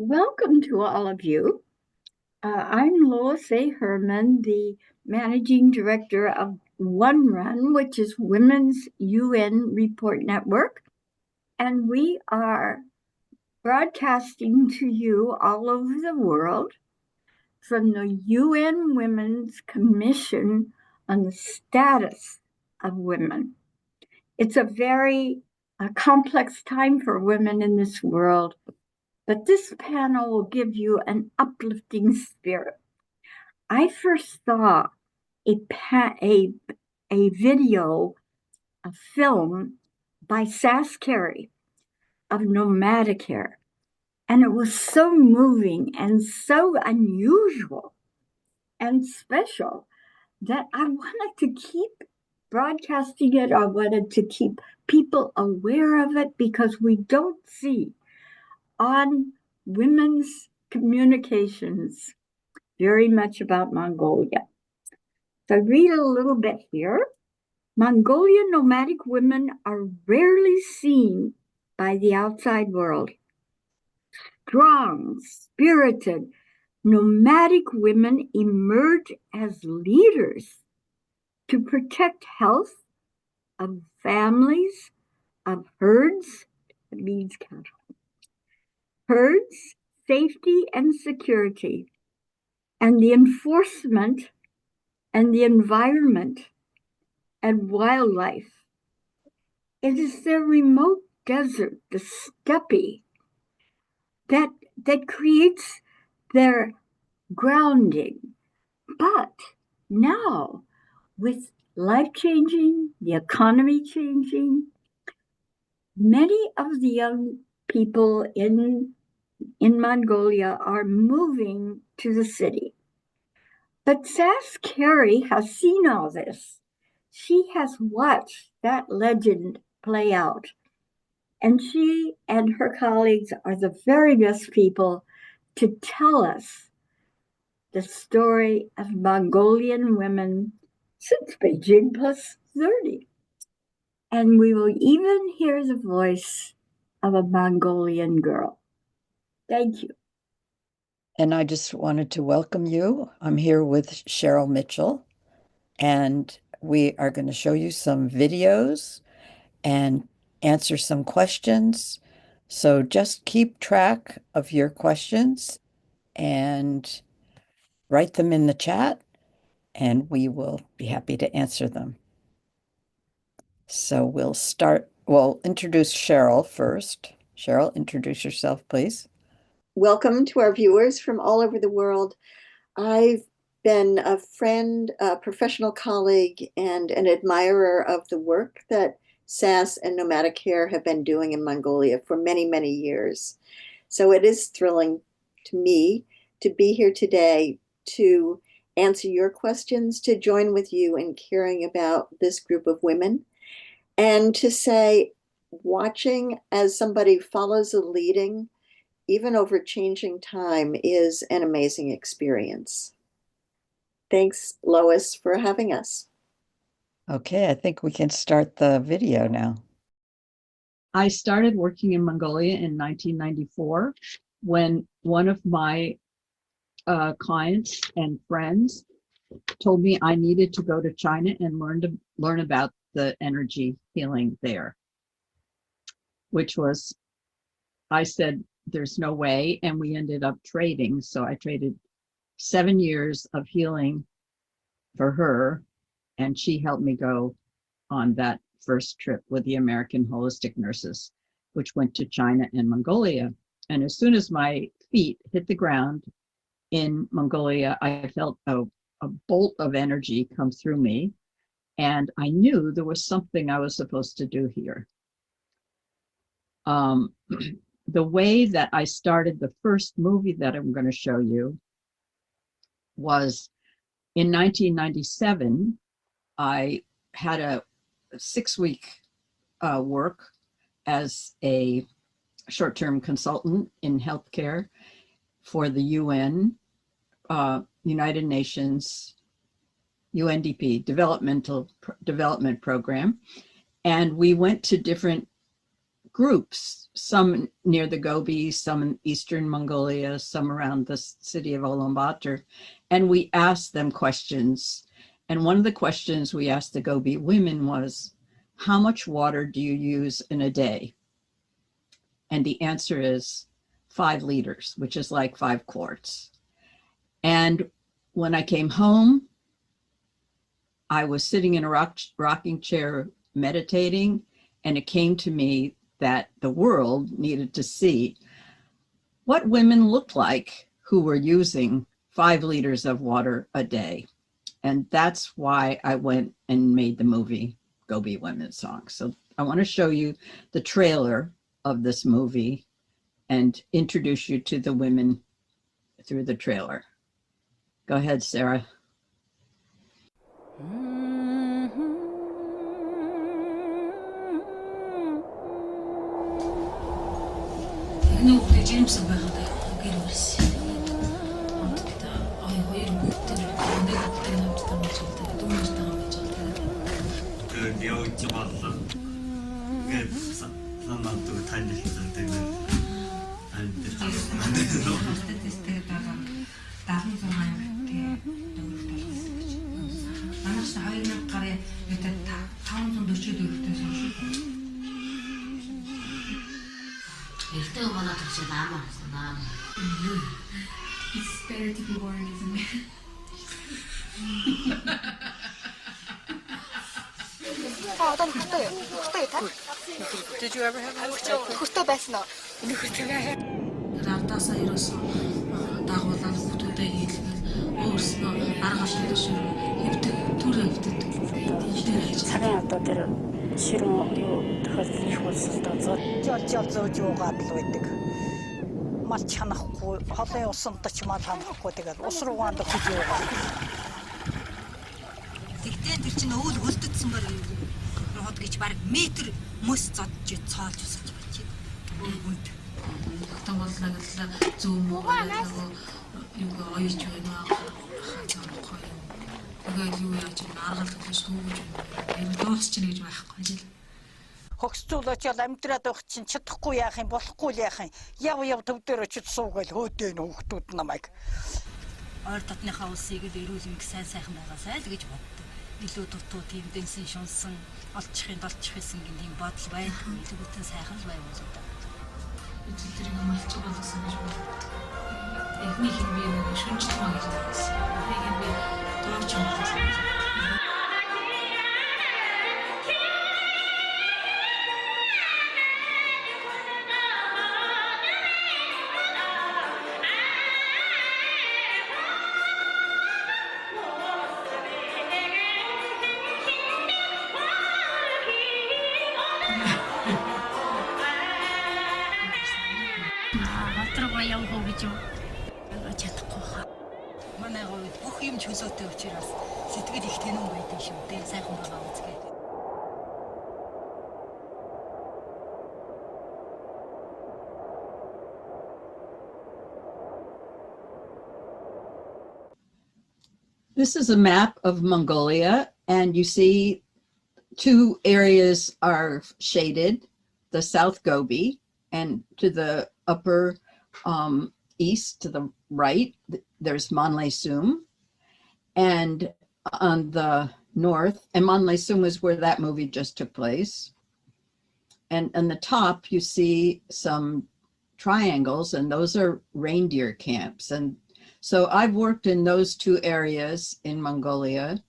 Welcome to all of you. I'm Lois A. Herman, the Managing Director of WUNRN, which is Women's UN Report Network. And we are broadcasting to you all over the world from the UN Women's Commission on the Status of Women. It's a very complex time for women in this world. But this panel will give you an uplifting spirit. I first saw a video, a film by Sass Carey of Nomadicare, and it was so moving and so unusual and special that I wanted to keep broadcasting it. I wanted to keep people aware of it because we don't see on women's communications very much about Mongolia. So read a little bit here. Mongolian nomadic women are rarely seen by the outside world. Strong, spirited, nomadic women emerge as leaders to protect health of families, of herds, it means cattle, herds, safety and security, and the enforcement and the environment and wildlife. It is their remote desert, the steppe, that creates their grounding. But now, with life changing, the economy changing, many of the young people in Mongolia are moving to the city. But Sass Carey has seen all this. She has watched that legend play out. And she and her colleagues are the very best people to tell us the story of Mongolian women since Beijing plus 30. And we will even hear the voice of a Mongolian girl. Thank you. And I just wanted to welcome you. I'm here with Cheryl Mitchell, and we are going to show you some videos and answer some questions. So just keep track of your questions and write them in the chat, and we will be happy to answer them. So we'll introduce Cheryl first. Cheryl, introduce yourself, please. Welcome to our viewers from all over the world. I've been a friend, a professional colleague, and an admirer of the work that Sass and Nomadicare have been doing in Mongolia for many, many years. So it is thrilling to me to be here today to answer your questions, to join with you in caring about this group of women, and to say, watching as somebody follows a leading, even over changing time, is an amazing experience. Thanks, Lois, for having us. Okay, I think we can start the video now. I started working in Mongolia in 1994 when one of my clients and friends told me I needed to go to China and learn about the energy healing there, which was, I said, there's no way, and we ended up trading. So I traded 7 years of healing for her, and she helped me go on that first trip with the American holistic nurses, which went to China and Mongolia. And as soon as my feet hit the ground in Mongolia, I felt a bolt of energy come through me, and I knew there was something I was supposed to do here. The way that I started the first movie that I'm going to show you was in 1997. I had a 6-week work as a short-term consultant in healthcare for the UN, United Nations, UNDP, Development Program. And we went to different groups, some near the Gobi, some in eastern Mongolia, some around the city of Ulaanbaatar, and we asked them questions. And one of the questions we asked the Gobi women was, how much water do you use in a day? And the answer is 5 liters, which is like 5 quarts. And when I came home, I was sitting in a rocking chair meditating, and it came to me that the world needed to see what women looked like who were using 5 liters of water a day. And that's why I went and made the movie Gobi Women's Song. So I want to show you the trailer of this movie and introduce you to the women through the trailer. Go ahead, Sarah. It's better to be born, isn't it? Did you ever have a мал чанахгүй холын усанд ч мал ханахгүй тэгээд ус руугаанд гэж яваа. Тэгтээ тэр чинь өвөл хөлдөгдсөн баг юм. Рохот гэж баг метр мөс зодж цоолж усаж байж. Өвөнд. Хотон боллоо гэхэл зүүн муу нөгөө юу ойч байна. Хаачихгүй. Тэгээд юу яаж аргал гэж түүгэж байна. Дуусч чинь гэж байхгүй жил. Хогсцуулаач ял амьдраад байх чинь чадахгүй яах юм болохгүй л яах юм. Яв төв дээр очиж суугаал хөөдөө нөхдөд намайг. Ойр татныхаа улсыг л эрүүлэн сайн сайхан байгаасай л гэж боддог. Илүү дутуу тийм дэнсэн шунсан олчихын долчих гэсэн гин бодол байдаг. Илүүтэн сайхан л байв уу. Эцэг тэрийг амлч болгосон гэж боддог. Эхнийх нь би нэг шүнжлэн маа гэж таасан. Эхнийх нь би дөрвч болгосон. Манай говьд бүх юм чөлөөтэй учраас сэтгэл их тэнэн байдаг шүү дээ. Сайхан байгаа үзгээ. This is a map of Mongolia, and you see 2 areas are shaded, the South Gobi, and to the upper east, to the right, there's Monleysum, and on the north, and Monleysum is where that movie just took place. And on the top, you see some triangles, and those are reindeer camps. And so I've worked in those 2 areas in Mongolia,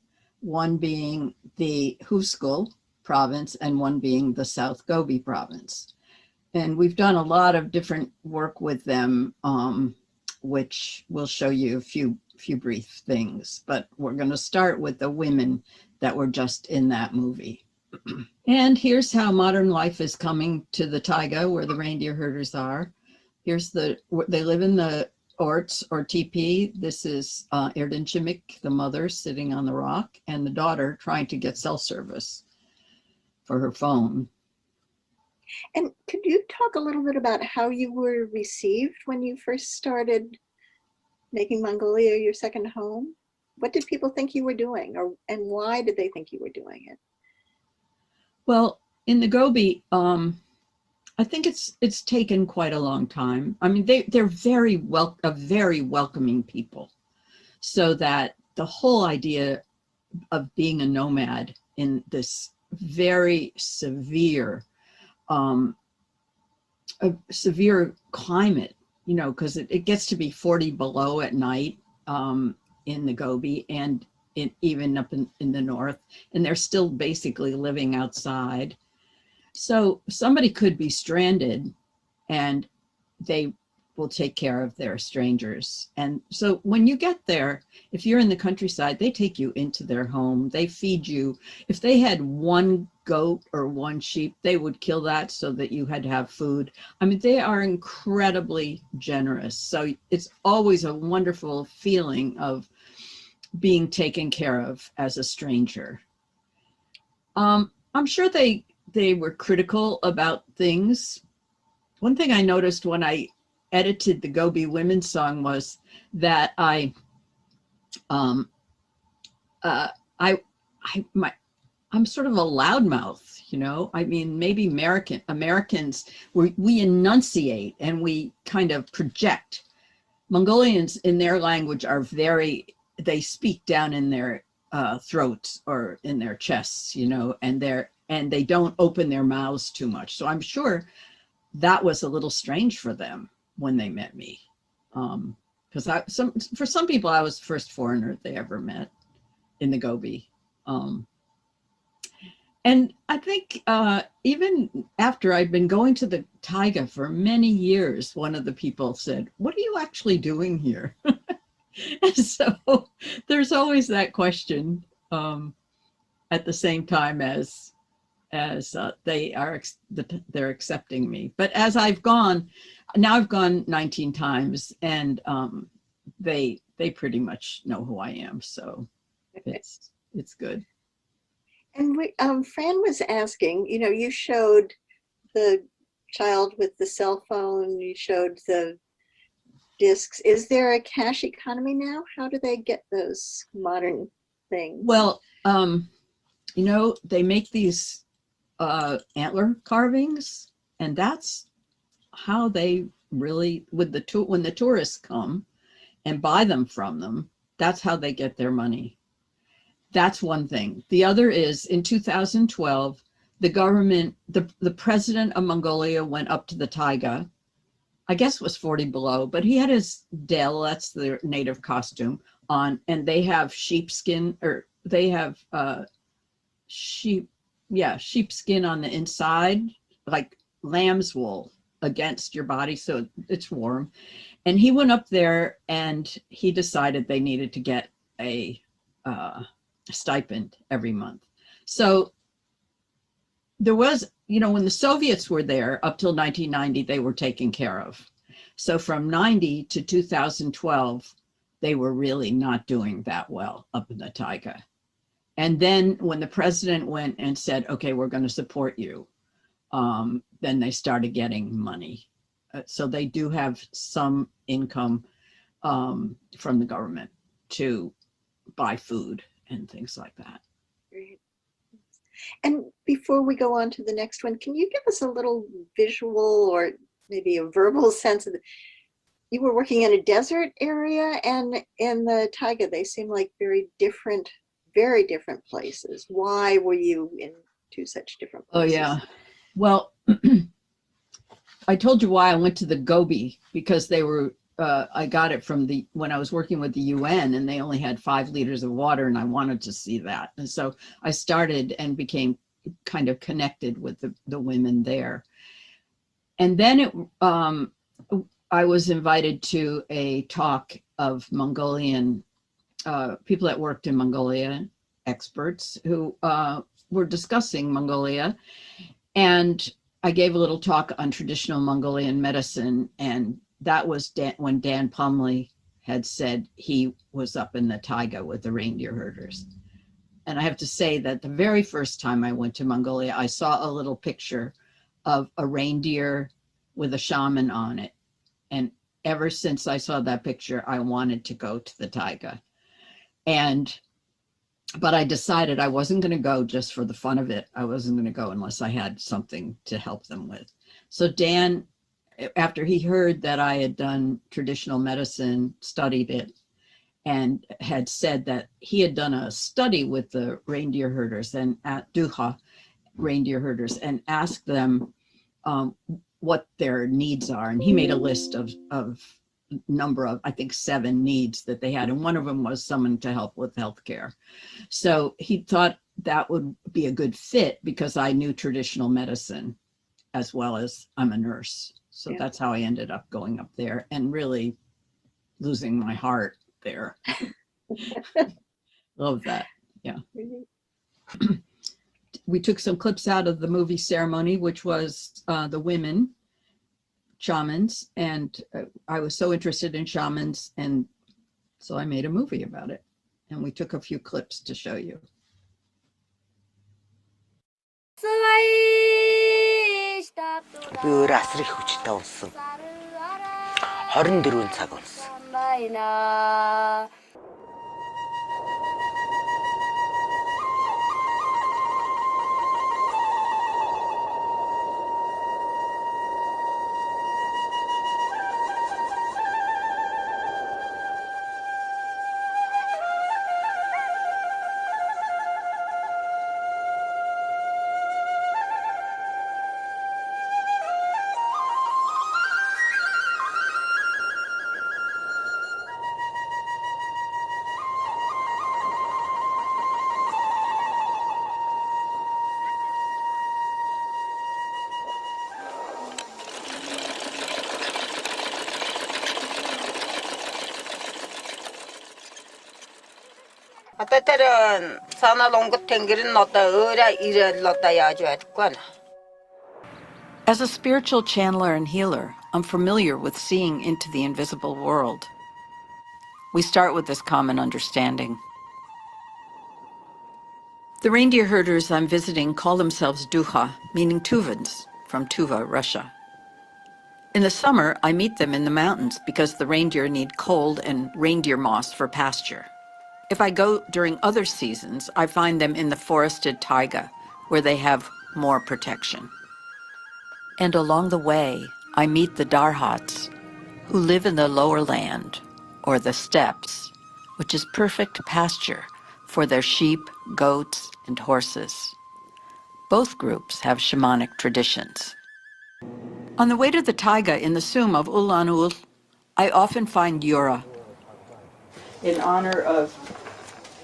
one being the Huskul province and one being the South Gobi province. And we've done a lot of different work with them, which will show you a few brief things. But we're going to start with the women that were just in that movie. And here's how modern life is coming to the taiga, where the reindeer herders are. Here's they live in the orts or teepee. This is Erdinchimik, the mother, sitting on the rock, and the daughter trying to get cell service for her phone. And could you talk a little bit about how you were received when you first started making Mongolia your second home? What did people think you were doing, and why did they think you were doing it? Well, in the Gobi, I think it's taken quite a long time. I mean, they're very welcoming people, so that the whole idea of being a nomad in this very severe severe climate, you know, because it gets to be 40 below at night in the Gobi and even up in the north, and they're still basically living outside. So somebody could be stranded and they will take care of their strangers. And so when you get there, if you're in the countryside, they take you into their home. They feed you. If they had one goat or one sheep, they would kill that so that you had to have food. I mean, they are incredibly generous. So it's always a wonderful feeling of being taken care of as a stranger. I'm sure they were critical about things. One thing I noticed when I edited the Gobi women's song was that I'm sort of a loudmouth, you know. I mean, maybe Americans, we enunciate and we kind of project. Mongolians in their language are they speak down in their throats or in their chests, you know, and they don't open their mouths too much. So I'm sure that was a little strange for them when they met me, because for some people I was the first foreigner they ever met in the Gobi, and I think even after I'd been going to the taiga for many years, one of the people said, "What are you actually doing here?" And so there's always that question at the same time as they're accepting me. But as I've gone 19 times, and they pretty much know who I am, so it's good. And Fran was asking, you know, you showed the child with the cell phone, you showed the discs. Is there a cash economy now? How do they get those modern things? Well, you know, they make these antler carvings, and that's how they really, when the tourists come and buy them from them, that's how they get their money. That's one thing. The other is in 2012, the government, the president of Mongolia went up to the taiga. I guess it was 40 below, but he had his del, that's their native costume, on, and they have sheepskin, or they have sheepskin on the inside, like lamb's wool against your body, so it's warm. And he went up there and he decided they needed to get a stipend every month. So there was, you know, when the Soviets were there up till 1990, they were taken care of. So from 90 to 2012, they were really not doing that well up in the taiga. And then when the president went and said, okay, we're going to support you, then they started getting money. So they do have some income from the government to buy food and things like that. Great. And before we go on to the next one, can you give us a little visual or maybe a verbal sense of you were working in a desert area and in the taiga? They seem like very different places. Why were you in two such different places? Oh, yeah. Well, I told you why I went to the Gobi, because they were, I got it from when I was working with the UN, and they only had 5 liters of water, and I wanted to see that. And so I started and became kind of connected with the women there. And then I was invited to a talk of Mongolian people that worked in Mongolia, experts who were discussing Mongolia. And I gave a little talk on traditional Mongolian medicine, and that was when Dan Plumley had said he was up in the taiga with the reindeer herders. And I have to say that the very first time I went to Mongolia, I saw a little picture of a reindeer with a shaman on it. And ever since I saw that picture, I wanted to go to the taiga. And but I decided I wasn't going to go just for the fun of it. I wasn't going to go unless I had something to help them with. So Dan, after he heard that I had done traditional medicine, studied it, and had said that he had done a study with the reindeer herders and at Duha reindeer herders and asked them what their needs are. And he made a list of number of, I think, 7 needs that they had. And one of them was someone to help with healthcare. So he thought that would be a good fit because I knew traditional medicine as well as I'm a nurse. So that's how I ended up going up there and really losing my heart there. Love that. Yeah. We took some clips out of the movie Ceremony, which was the women shamans. And I was so interested in shamans. And so I made a movie about it. And we took a few clips to show you. Өөр асрын хүчтэй унсан. 24 цаг унсан. Одоо тэр санаал онгод тэнгэр нь одоо өөрөө ирээл одоо яаж байдаггүй нэ. As a spiritual channeler and healer, I'm familiar with seeing into the invisible world. We start with this common understanding. The reindeer herders I'm visiting call themselves Duha, meaning Tuvans, from Tuva, Russia. In the summer, I meet them in the mountains because the reindeer need cold and reindeer moss for pasture. If I go during other seasons, I find them in the forested taiga, where they have more protection. And along the way, I meet the Darhats, who live in the lower land, or the steppes, which is perfect pasture for their sheep, goats, and horses. Both groups have shamanic traditions. On the way to the taiga in the Sum of Ulan-Ul, I often find Yura. In honor of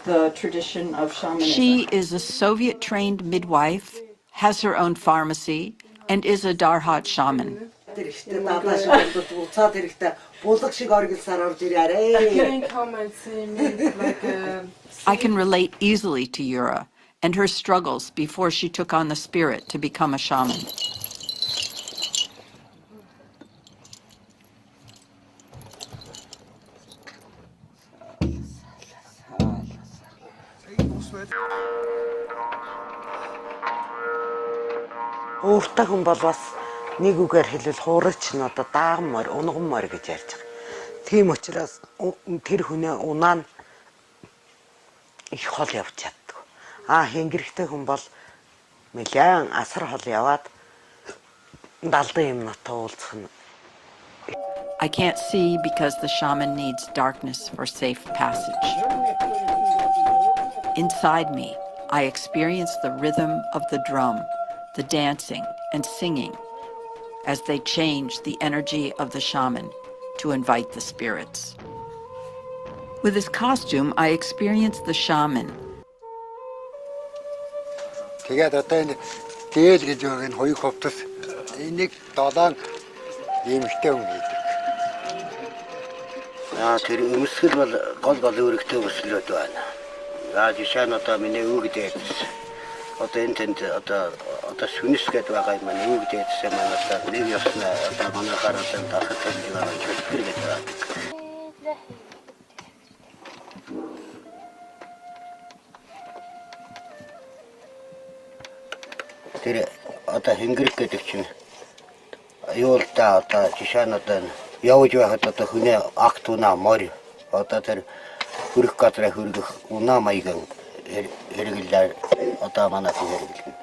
the tradition of shamanism. She is a Soviet-trained midwife, has her own pharmacy, and is a Darhat shaman. I can relate easily to Yura and her struggles before she took on the spirit to become a shaman. Өөртөө хүн бол бас нэг үгээр хэлвэл хуурч нь одоо даагмаар, унгаммаар гэж ярьж байгаа. Тийм учраас тэр хүнээ унаа нь их хол явж чаддаг. Хэнгэрхтэй хүн бол нэлээд асар хол яваад далдан юмнуудаа уулзах нь. I can't see because the shaman needs darkness for safe passage. Inside me, I experience the rhythm of the drum, the dancing and singing as they change the energy of the shaman to invite the spirits. With his costume, I experience the shaman. Тэгээд одоо энэ дээл гэж байгаа энэ хоёр хувцас энийг 7 эмэгтэй хүн гэдэг. Тэр өмсгөл бол гол өргөтэй өмсгөлүүд байна. Жишээ нь одоо миний үгдээд одоо энэ тэнд одоо сүнэс гэдэг байгаа юм аа үгдээдсэн маань одоо нэг ёсна одоо манай гараад тасах гэж байгаа чөлтгөр гэдэг байна. Тэр одоо хэнгэрэг гэдэг чинь юу л да одоо жишээ нь одоо явж байхад одоо хүний акт унаа морь одоо тэр хүрэх газраа хүргэх унаа маяг хэрэглээ одоо манайхан хэрэглэнэ.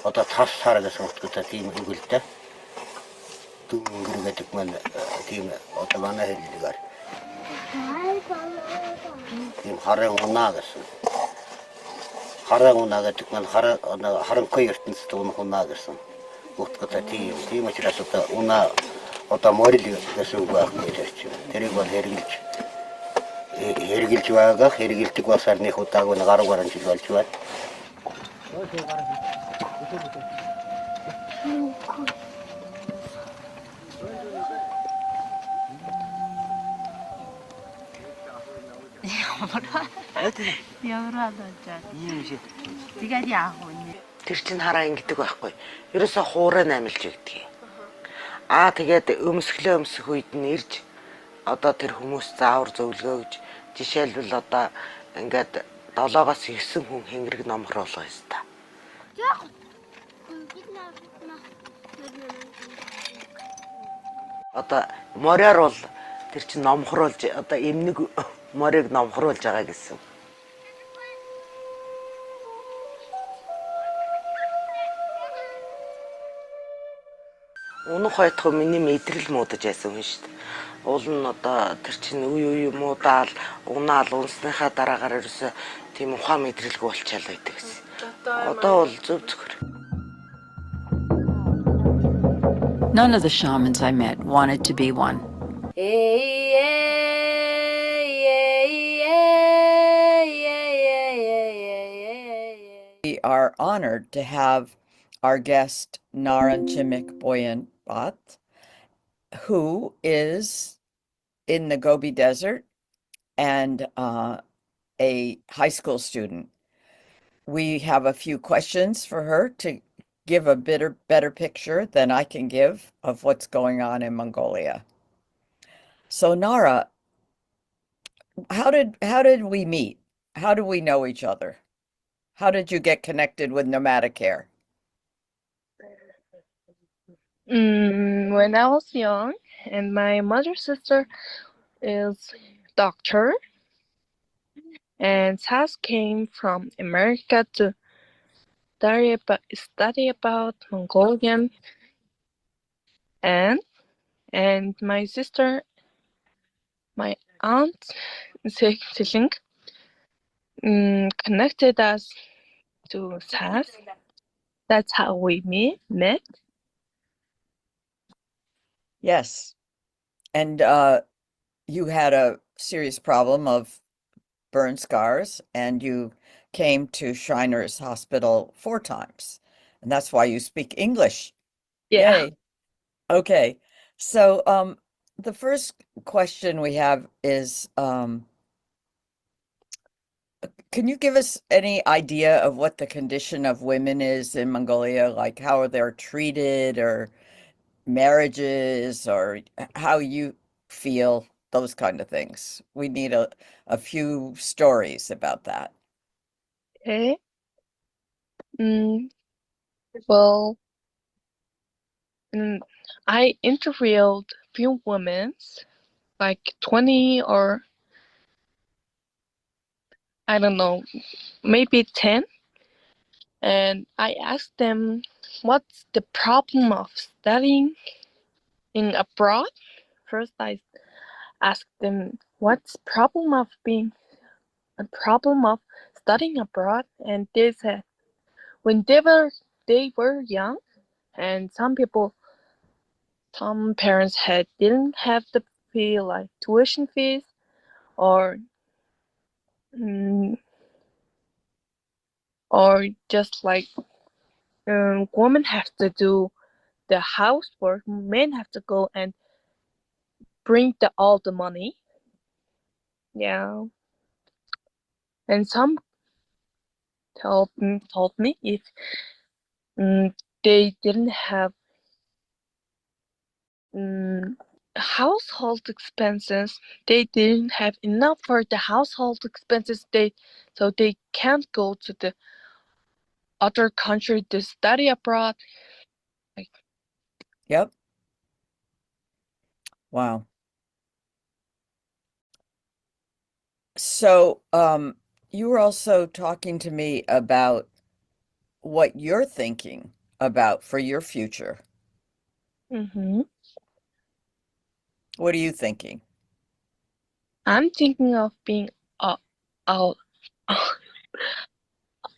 Одоо тас сар гэсэн утгатай тийм өгөлтэй. Дүнгэр гэдэг маань тийм одоо манай хэллэгээр тийм харан унаа гэсэн. Харан унаа гэдэг маань харанхуй ертөнцид унаа гэсэн утгатай тийм учраас одоо унаа одоо морил гэсэн үг байхгүй гэж байна. Тэрийг бол хэрэгжилж байгаа. Хэрэгжилдэг бас сарных удааг нь гаруй гаруй жил болж байна. Тэр чинь хараа ингэдэг байхгүй. Ерөөсө хуурай намилж өгдөг. Тэгээд өмсөх үед нь ирж одоо тэр хүмүүс заавар зөвлөгөө гэж жишээлбэл одоо ингээд 7-оос 9 хүн хэнгэрэг номхруулах ёстой. Одоо мороор бол тэр чинь номхруулж одоо эмнэг морийг номхруулж байгаа гэсэн. Унах хойтхоо миний мэдрэл муудаж байсан хүн шүү дээ. Уул нь одоо тэр чинь үе муудаал, унаал, унсныхаа дараагаар ерөөсөө тийм ухаан мэдрэлгүй болчихлоо байдаг гэсэн. Одоо бол зөв зөвхөр. None of the shamans I met wanted to be one. We are honored to have our guest Naran Chimik Boyanbat, who is in the Gobi Desert and a high school student. We have a few questions for her to give a better picture than I can give of what's going on in Mongolia. So Nara, how did we meet? How do we know each other? How did you get connected with Nomadicare? When I was young, and my mother's sister is doctor, and Sas came from America to study about Mongolian, and my sister, my aunt, Siling, connected us to Sas. That's how we met. Yes. And you had a serious problem of burn scars, and you came to Shriners Hospital 4 times. And that's why you speak English. Yeah. Yay. Okay. So the first question we have is, can you give us any idea of what the condition of women is in Mongolia, like how they're treated or marriages or how you feel, those kind of things? We need a few stories about that. Okay. Well, I interviewed few women, like 20 or I don't know, maybe 10. And I asked them, what's the problem of studying in abroad? First, I asked them, what's problem of studying abroad? And they said, when they were young, and some parents didn't have to pay like tuition fees, or just like women have to do the housework, men have to go and bring all the money. Yeah. And some told me if they didn't have household expenses, they didn't have enough for the household expenses, so they can't go to the other country to study abroad. Yep. Wow. So, you were also talking to me about what you're thinking about for your future. Mm-hmm. What are you thinking? I'm thinking of being a a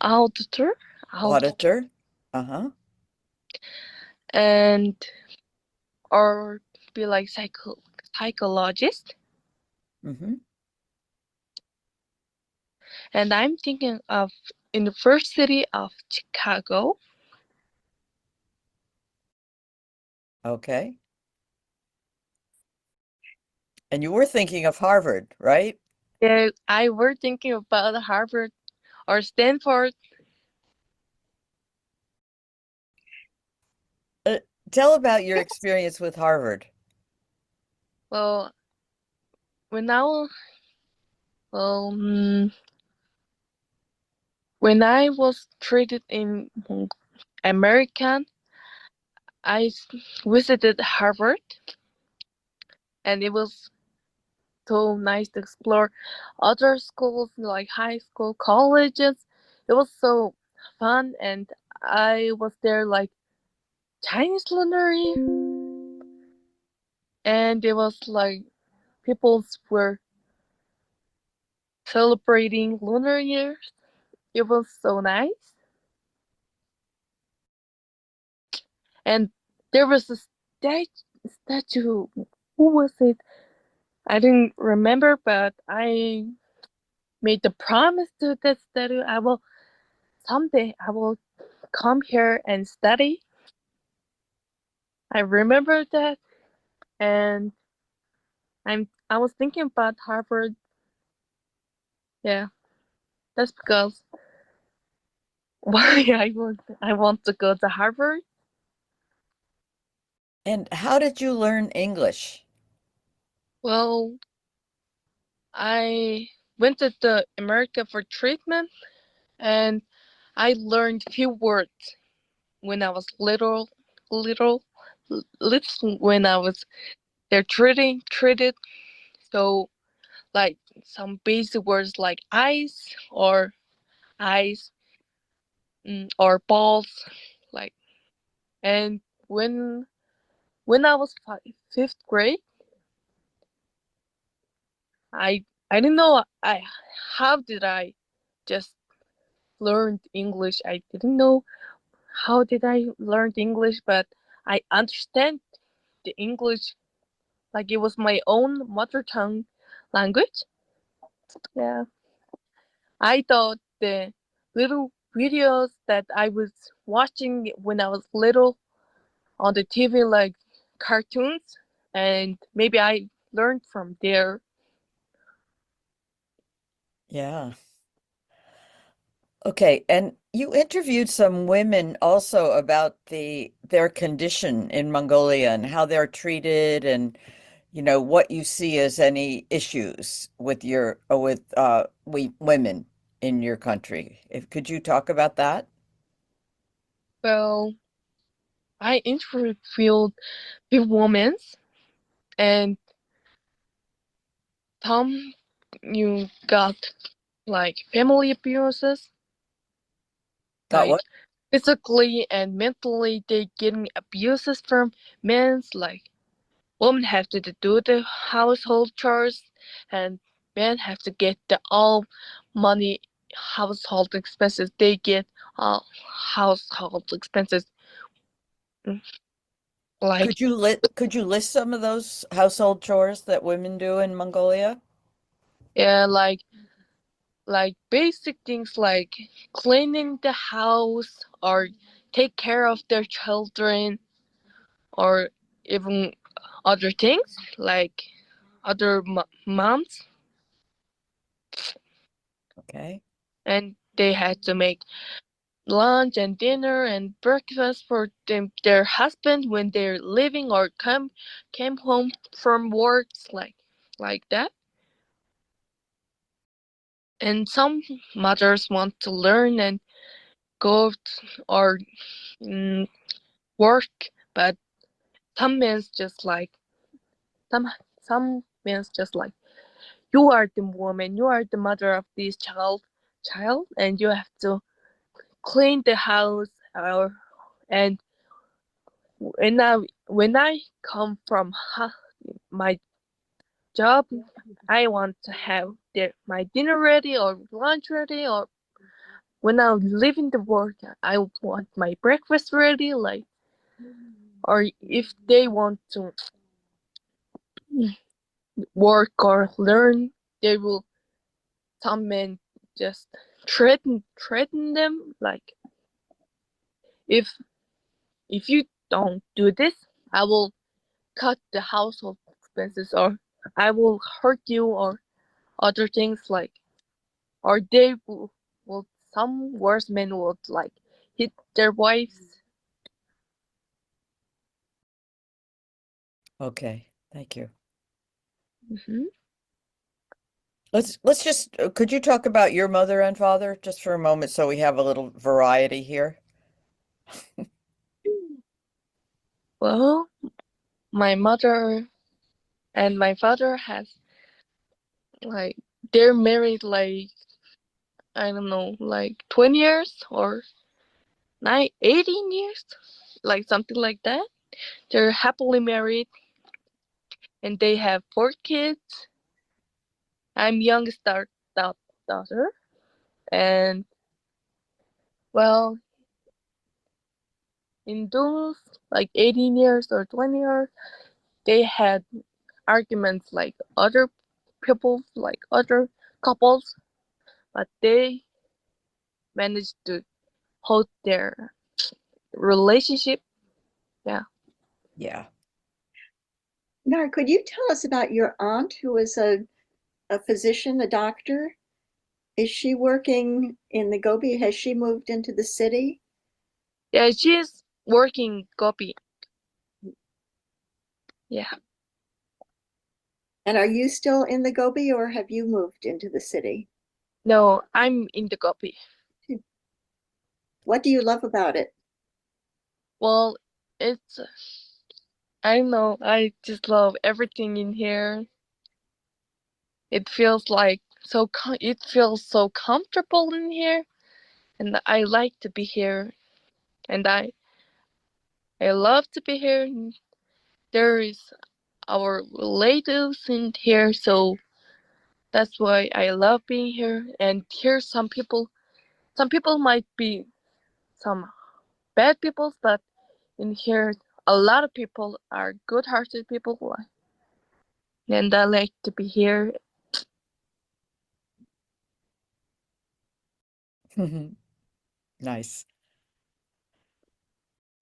auditor, Auditor? Uh-huh. and or be like psychologist. Mm-hmm. And I'm thinking of University of Chicago. Okay. And you were thinking of Harvard, right? Yeah, I were thinking about Harvard or Stanford. Tell about your experience with Harvard. Well, when I wa- well, when I was treated in American, I visited Harvard, and it was so nice to explore other schools like high school, colleges. It was so fun, and I was there like Chinese Lunar Year, and it was like people were celebrating Lunar Year. It was so nice, and there was a statue. Who was it? I didn't remember, but I made the promise to that statue. I will someday. I will come here and study. I remember that, and I was thinking about Harvard. Yeah, that's because why I want to go to Harvard. And how did you learn English? Well, I went to the America for treatment, and I learned few words when I was little, little when I was there treated. So like some basic words like ice, or balls, like. And when I was fifth grade, I didn't know how did I just learned English. I didn't know how did I learn English, but I understand the English like it was my own mother tongue language. Yeah, I thought the little videos that I was watching when I was little on the TV, like cartoons, and maybe I learned from there. Yeah. Okay, and you interviewed some women also about their condition in Mongolia and how they're treated and what you see as any issues with your with women in your country. If could you talk about that? Well, I interviewed few women, and some you got like family abuses, Got like what? physically and mentally they getting abuses from men, like women have to do the household chores and men have to get the all money household expenses. They get all household expenses, like Could you list some of those household chores that women do in Mongolia? yeah, like basic things like cleaning the house or take care of their children, or even other things like other moms, Okay. and they had to make lunch and dinner and breakfast for their husband when they're leaving or came home from work, like that. And some mothers want to learn and go or mm, work, but some men just like some some men just like you are the woman, you are the mother of this child, and you have to clean the house. And when I come from my job, I want to have my dinner ready or lunch ready, or when I leave in the work, I want my breakfast ready, like, or if they want to work or learn, they will some men just threaten them, like, if you don't do this, I will cut the household expenses, or I will hurt you, or other things, like, or they will some worse men would like hit their wives. Okay, thank you. Hmm. Let's just, could you talk about your mother and father just for a moment so we have a little variety here? Well, my mother and my father has, like, they're married, like, I don't know, like 20 years or 18 years, like something like that. They're happily married and they have 4 kids. I'm youngest daughter, and well, in those like 18 years or 20 years, they had arguments like other people, like other couples, but they managed to hold their relationship. Yeah. Yeah. Nara, could you tell us about your aunt who was a physician, a doctor? Is she working in the Gobi? Has she moved into the city? Yeah, she's working Gopi. Yeah. And are you still in the Gobi or have you moved into the city? No, I'm in the Gopi. What do you love about it? Well, it's, I don't know, I just love everything in here. It feels like it feels so comfortable in here, and I like to be here, and I love to be here. There is our relatives in here, so that's why I love being here. And here, some people might be some bad people, but in here, a lot of people are good-hearted people, and I like to be here. Nice.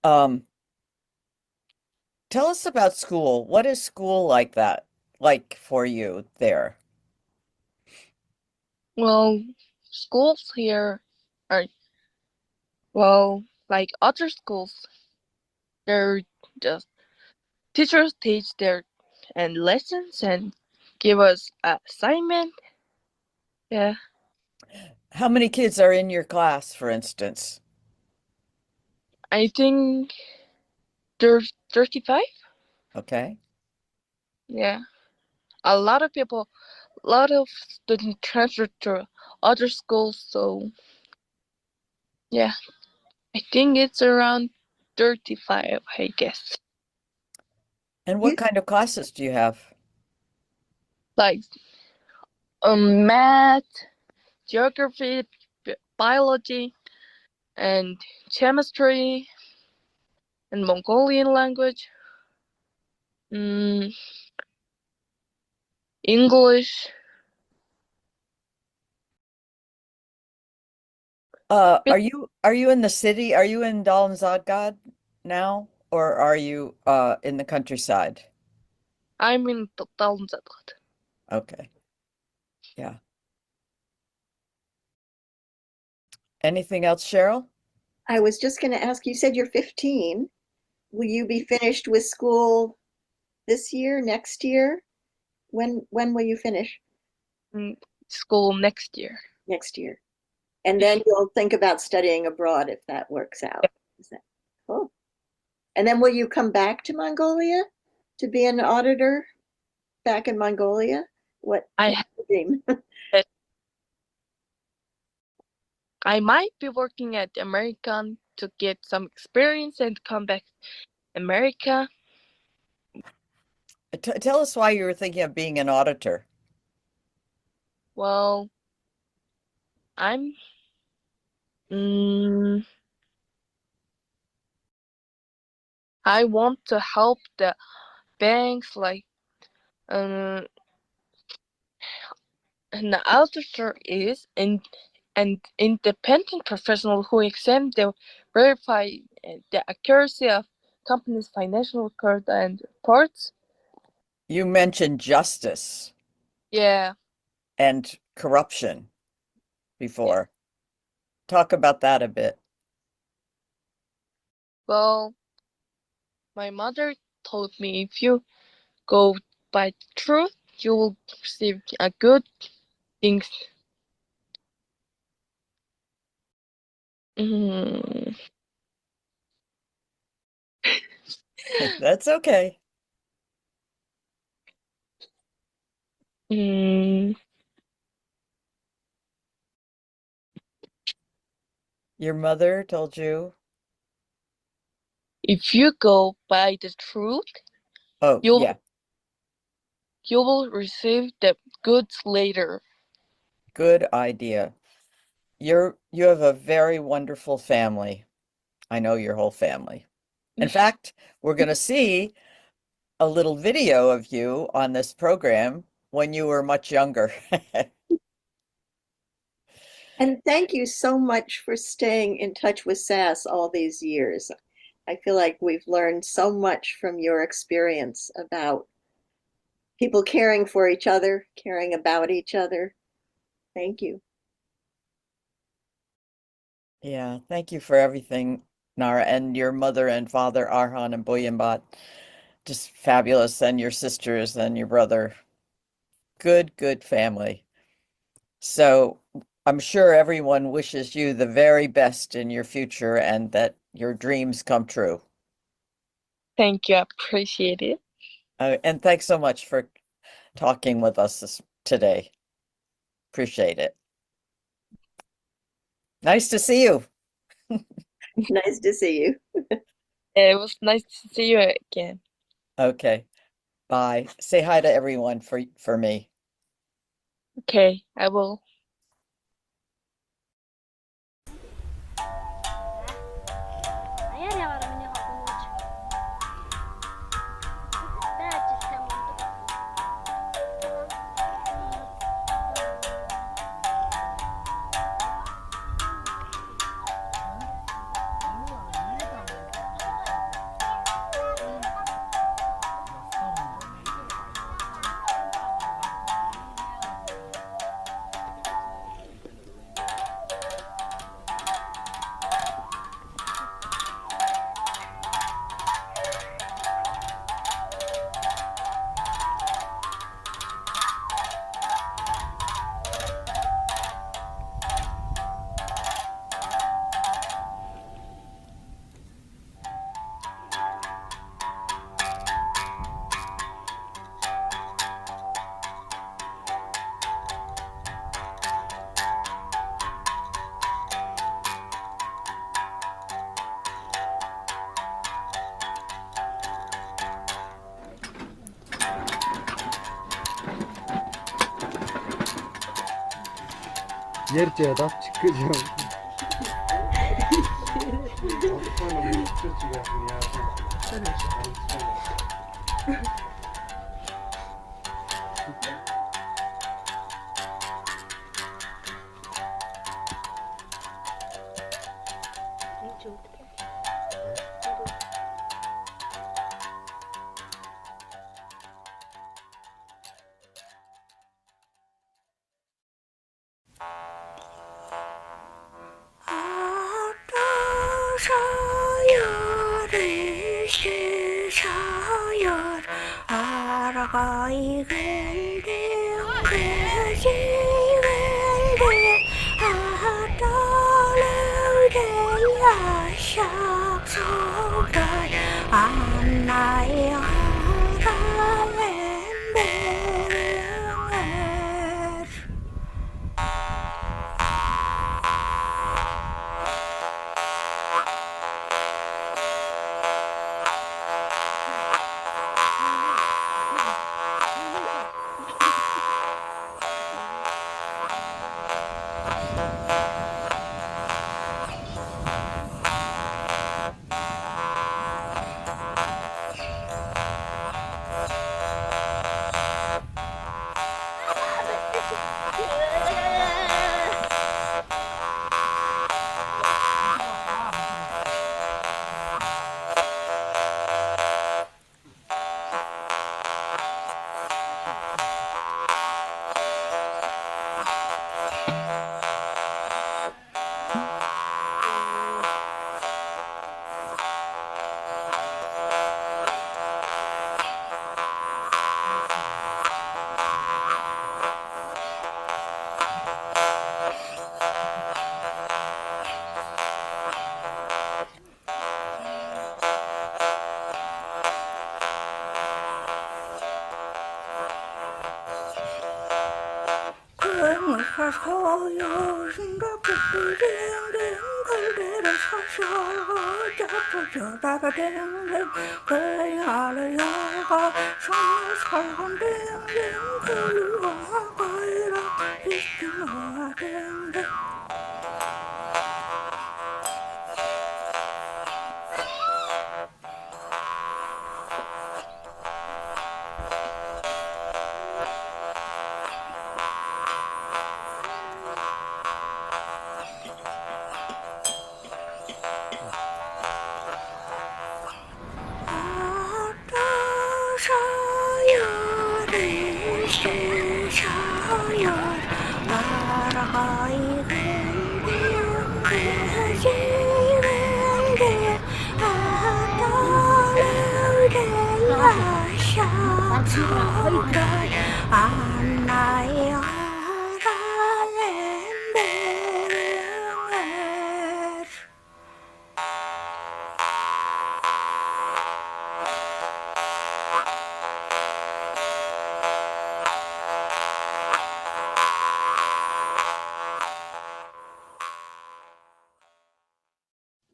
Um, Tell us about school. What is school like for you there? Well, schools here are, well, like other schools. They're just teachers teach their and lessons and give us assignment. Yeah, How many kids are in your class, for instance? I think there's 35. Okay. Yeah, a lot of people, a lot of students transfer to other schools. So yeah, I think it's around 35, I guess. And what You, kind of classes do you have? Like math, geography, biology, and chemistry, and Mongolian language. Mm, English. Are you in the city? Are you in Daln Zadgad now, or are you in the countryside? I'm in Talmzadot. Okay. Yeah. Anything else, Cheryl? I was just going to ask, you said you're 15. Will you be finished with school this year, next year? When will you finish? School next year. Next year. And then you'll think about studying abroad if that works out. Is that cool? And then will you come back to Mongolia to be an auditor back in Mongolia? What's I the dream? I might be working at American to get some experience and come back America. Tell us why you were thinking of being an auditor. Well, I'm I want to help the banks like an auditor is an independent professional who examines the verify the accuracy of companies' financial record and reports. You mentioned justice Yeah, and corruption before. Talk about that a bit. well, my mother told me if you go by truth, you will receive a good things. Mm, That's okay. mm, Your mother told you? if you go by the truth, Oh, you yeah. you will receive the goods later. Good idea. You have a very wonderful family. I know your whole family. In fact, we're going to see a little video of you on this program when you were much younger. And thank you so much for staying in touch with SAS all these years. I feel like we've learned so much from your experience about people caring for each other, caring about each other. Thank you. Yeah, thank you for everything, Nara, and your mother and father, Arhan and Boyambat. Just fabulous, and your sisters and your brother. Good, good family. So I'm sure everyone wishes you the very best in your future and that your dreams come true. Thank you, I appreciate it. And thanks so much for talking with us today. Appreciate it. Nice to see you. Nice to see you. It was nice to see you again. Okay. Bye. Say hi to everyone for me. Okay, I will. ярьж яваад гэж юм.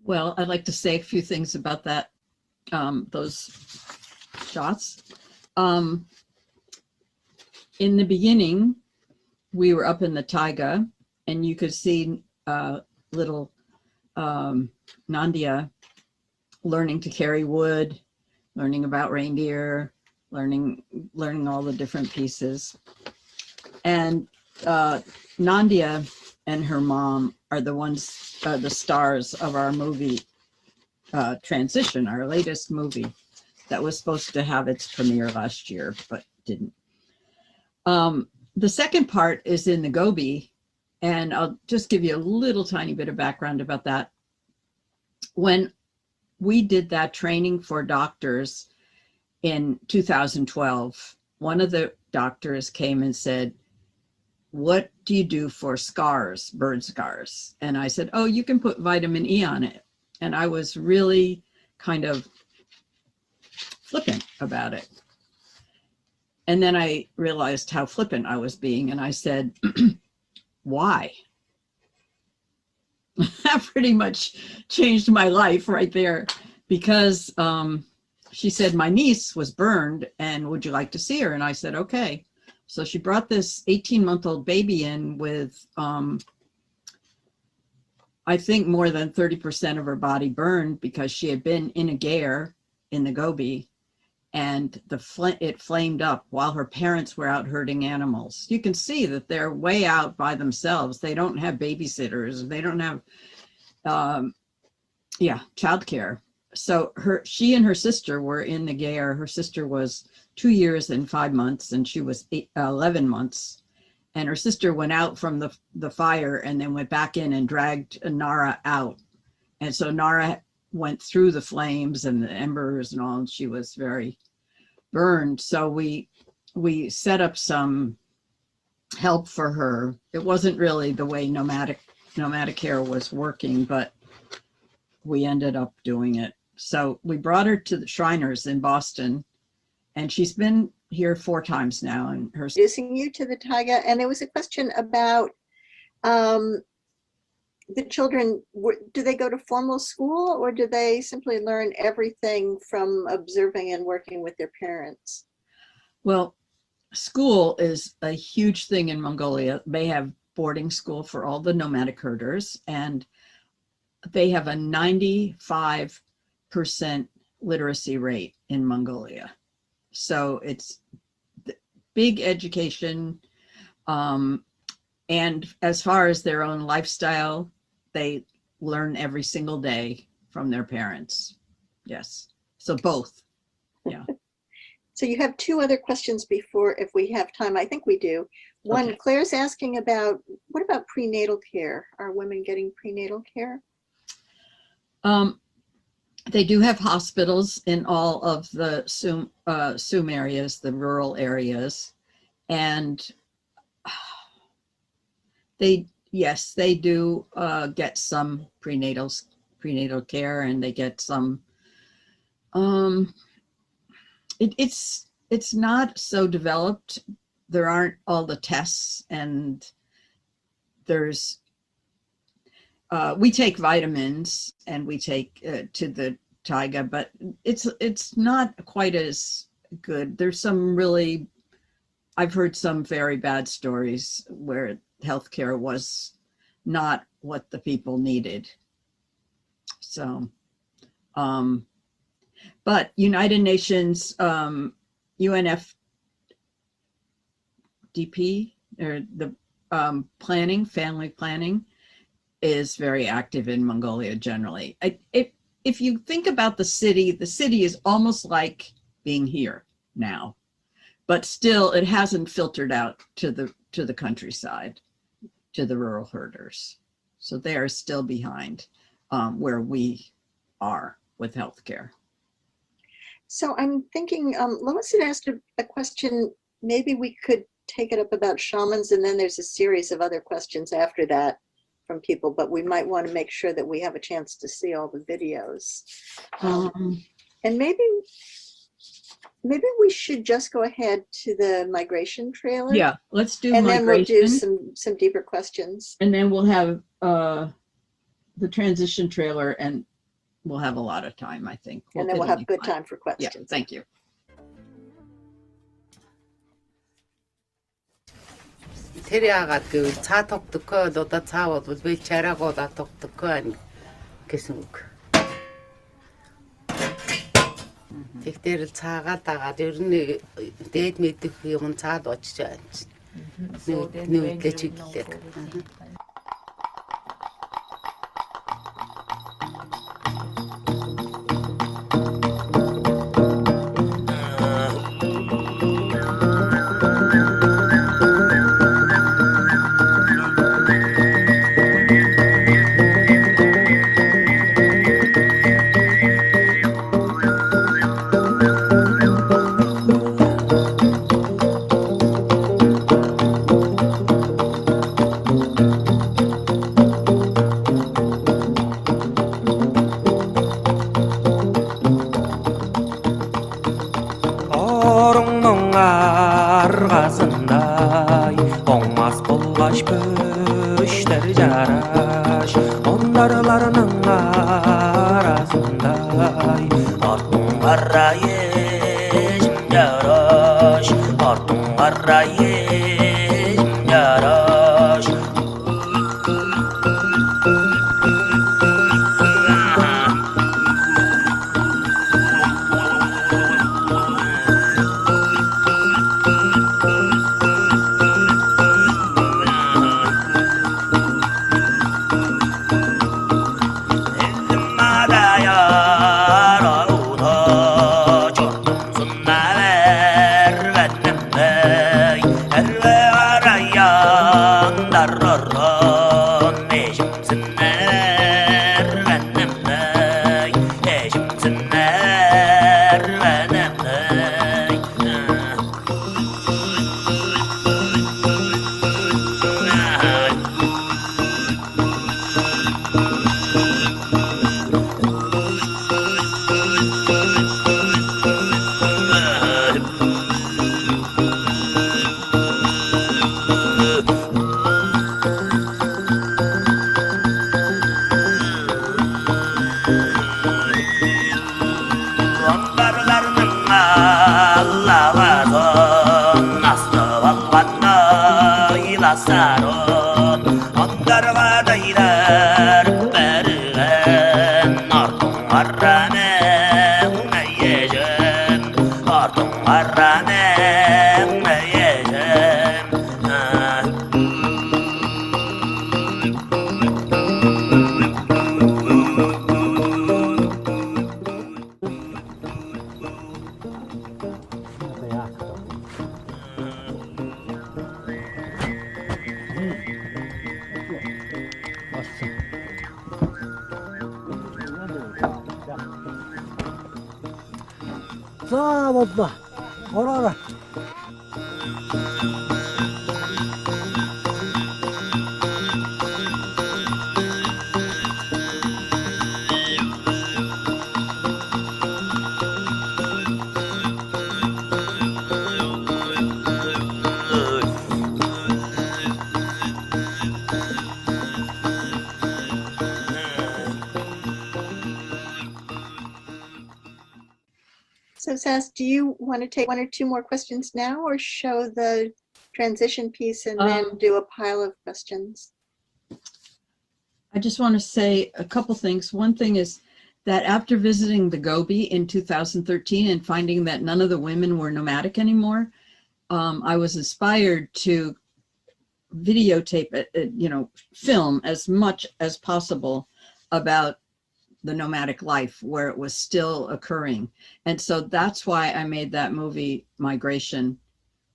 Well, I'd like to say a few things about that, those shots. In the beginning, we were up in the taiga, and you could see little Nandia learning to carry wood, learning about reindeer, learning all the different pieces. And Nandia and her mom are the ones, the stars of our movie Transition, our latest movie that was supposed to have its premiere last year, but didn't. The second part is in the Gobi, and I'll just give you a little tiny bit of background about that. When we did that training for doctors in 2012, one of the doctors came and said, "What do you do for scars, bird scars?" And I said, "Oh, you can put vitamin E on it." And I was really kind of flippant about it. And then I realized how flippant I was being, and I said, "Why?" That pretty much changed my life right there, because she said, "My niece was burned, and would you like to see her?" And I said, "Okay." So she brought this 18-month-old baby in with, I think, more than 30% of her body burned because she had been in a gare in the Gobi, and it flamed up while her parents were out herding animals. You can see that they're way out by themselves. They don't have babysitters. They don't have, childcare. So she and her sister were in the gare. Her sister was 2 years and 5 months, and she was 11 months. And her sister went out from the fire and then went back in and dragged Nara out. And so Nara went through the flames and the embers and all, and she was very burned. So we set up some help for her. It wasn't really the way Nomadicare was working, but we ended up doing it. So we brought her to the Shriners in Boston, and she's been here 4 times now. And her introducing you to the taiga, and there was a question about the children. Do they go to formal school, or do they simply learn everything from observing and working with their parents? Well, school is a huge thing in Mongolia. They have boarding school for all the nomadic herders, and they have a 95% literacy rate in Mongolia. So it's big education. And as far as their own lifestyle, they learn every single day from their parents. Yes. So both. Yeah. So you have 2 other questions before, if we have time. I think we do. One, okay. Claire's asking about, what about prenatal care? Are women getting prenatal care? They do have hospitals in all of the Sum areas, the rural areas. And they do get some prenatal care, and they get some, it's not so developed. There aren't all the tests, and there's we take vitamins and we take to the taiga, but it's not quite as good. There's some really, I've heard some very bad stories where healthcare was not what the people needed. So, but United Nations, UNFDP, or the family planning, is very active in Mongolia generally. If you think about the city is almost like being here now, but still it hasn't filtered out to the countryside, to the rural herders. So they are still behind where we are with healthcare. So I'm thinking, Lois had asked a question, maybe we could take it up about shamans, and then there's a series of other questions after that from people, but we might want to make sure that we have a chance to see all the videos. And maybe we should just go ahead to the migration trailer. Yeah, let's do and migration. then we'll do some deeper questions. And then we'll have the transition trailer, and we'll have a lot of time, I think. And then we'll have good time for questions. Yeah, thank you. 테리아가 그 차톡도 너다 차워도 왜 잘하고 나 톡도 아니 계속 택대를 차가다가 저런 데이트 메이트 그러면 차도 어찌지 않지 누구 죽일 때 싸웠다. 오라라. So Sass, do you want to take one or two more questions now, or show the transition piece and then do a pile of questions? I just want to say a couple things. One thing is that after visiting the Gobi in 2013 and finding that none of the women were nomadic anymore, I was inspired to videotape it, film as much as possible about the nomadic life where it was still occurring. And so that's why I made that movie Migration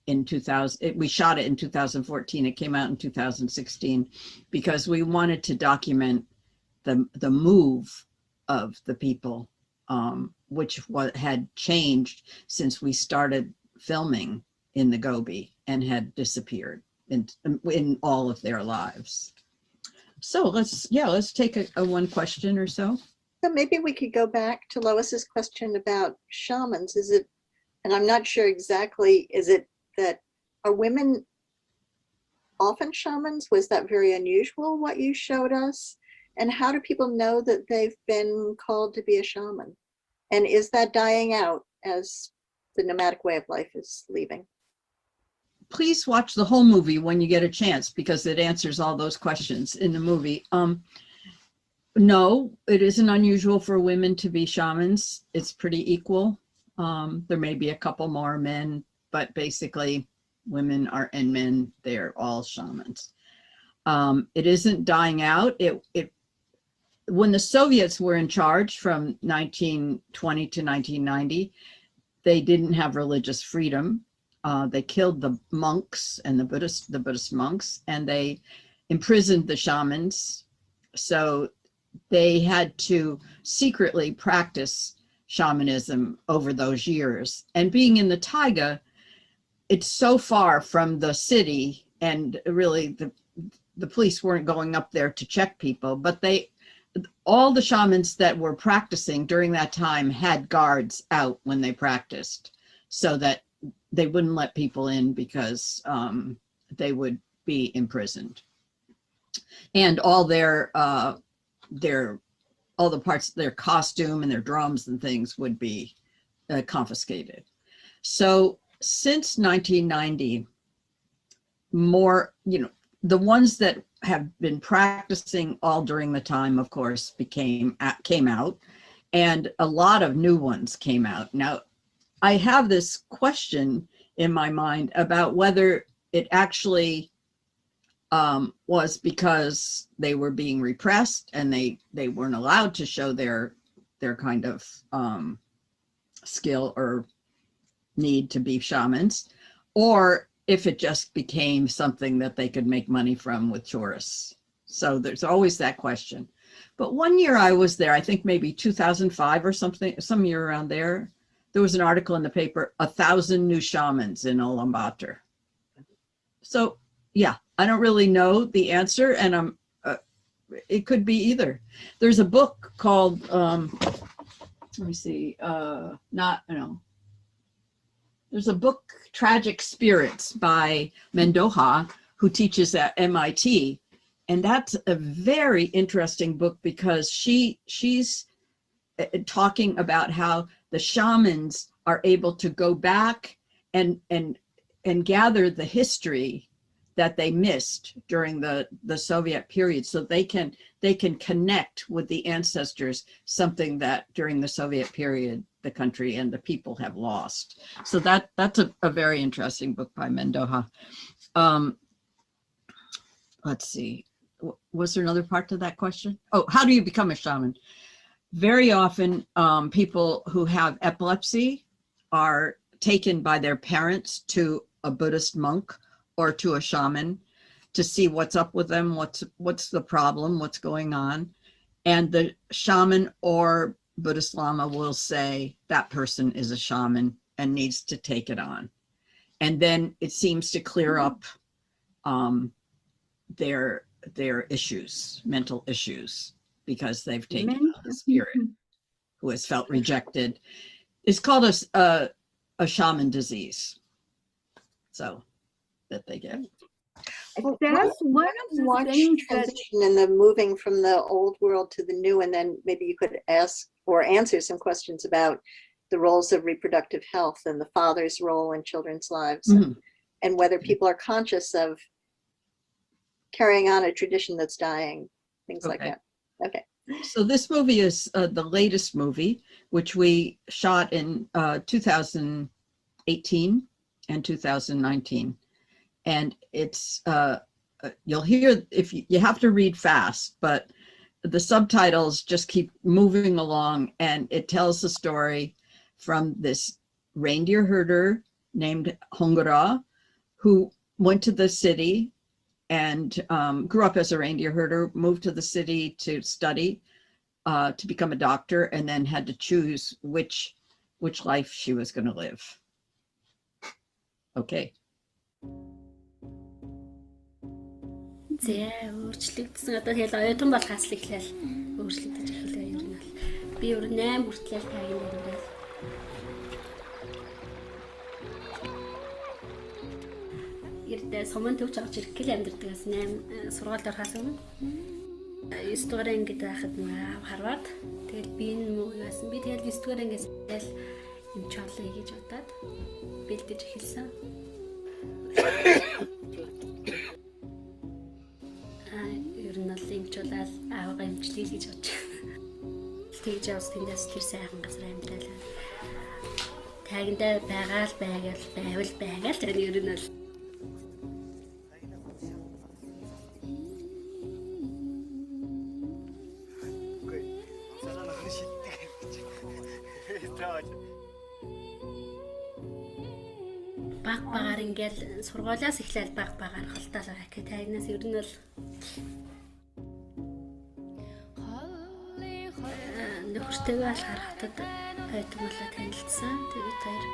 in 2000. We shot it in 2014. It came out in 2016 because we wanted to document the move of the people, which had changed since we started filming in the Gobi and had disappeared in all of their lives. So let's take a one question or so. So maybe we could go back to Lois's question about shamans. Is it, and I'm not sure exactly, is it that are women often shamans? Was that very unusual what you showed us? And how do people know that they've been called to be a shaman? And is that dying out as the nomadic way of life is leaving? Please watch the whole movie when you get a chance, because it answers all those questions in the movie. No, it isn't unusual for women to be shamans. It's pretty equal. There may be a couple more men, but basically women and men, they're all shamans. It isn't dying out. When the Soviets were in charge from 1920 to 1990, they didn't have religious freedom. They killed the monks and the Buddhist monks, and they imprisoned the shamans. So they had to secretly practice shamanism over those years. And being in the taiga, it's so far from the city, and really the police weren't going up there to check people, but all the shamans that were practicing during that time had guards out when they practiced, so that they wouldn't let people in because they would be imprisoned. And all all the parts of their costume and their drums and things would be confiscated. So since 1990, more, the ones that have been practicing all during the time, of course, came out, and a lot of new ones came out. Now, I have this question in my mind about whether it actually was because they were being repressed and they weren't allowed to show their kind of skill or need to be shamans, or if it just became something that they could make money from with tourists. So there's always that question. But one year I was there, I think maybe 2005 or something, some year around there, there was an article in the paper, 1,000 new shamans in Ulaanbaatar. So yeah, I don't really know the answer, and it could be either. There's a book called, let me see, there's a book, Tragic Spirits by Mendoza, who teaches at MIT. And that's a very interesting book because she's talking about how the shamans are able to go back and gather the history that they missed during the Soviet period, so they can connect with the ancestors, something that during the Soviet period the country and the people have lost. So that's a very interesting book by Mendoza. Let's see, was there another part to that question? Oh, how do you become a shaman? Very often people who have epilepsy are taken by their parents to a Buddhist monk or to a shaman to see what's up with them, what's the problem, what's going on. And the shaman or Buddhist Lama will say that person is a shaman and needs to take it on. And then it seems to clear up their issues, mental issues, because they've taken on a spirit who has felt rejected. It's called a shaman disease. So that they get. That's one of the things that transition in the moving from the old world to the new, and then maybe you could ask or answer some questions about the roles of reproductive health and the father's role in children's lives, and whether people are conscious of carrying on a tradition that's dying, things like that. Okay. So this movie is the latest movie, which we shot in 2018 and 2019. And it's, you'll hear, if you have to read fast, but the subtitles just keep moving along, and it tells the story from this reindeer herder named Hongora, who went to the city and grew up as a reindeer herder, moved to the city to study, to become a doctor, and then had to choose which life she was going to live. Okay. За өөрчлөгдсөн. Одоо тэгэл оюутан болохоос л эхлээл өөрчлөгдөж эхэллээ ер нь бол. Би өөр 8 хүртэл таагийн дээр ирдээ сумын төвч авч ирэх гэл амьдэрдгээс 8 сургуульд орохоос өмнө 9 дугаар ангид байхад харваад тэгэл би энэ яасан би тэгэл 9 дугаар ангиас тэгэл юм чорлоо хийж удаад бэлдэж эхэлсэн. Ер нь бол имчуулаад аавгаа имчлэе гэж бодож байна. Тэгж явс тэндээс тэр сайхан газар амьдралаа. Тагиндаа байгаа л байвал байгаа л тэр ер нь бол багаар ингээл сургуулиас эхлээл багаар халтаал байгаа гэх тайгнаас ер нь бол нөхөртэйгээ алхаар хатад байтгуулаа танилцсан. Тэгээд хоёр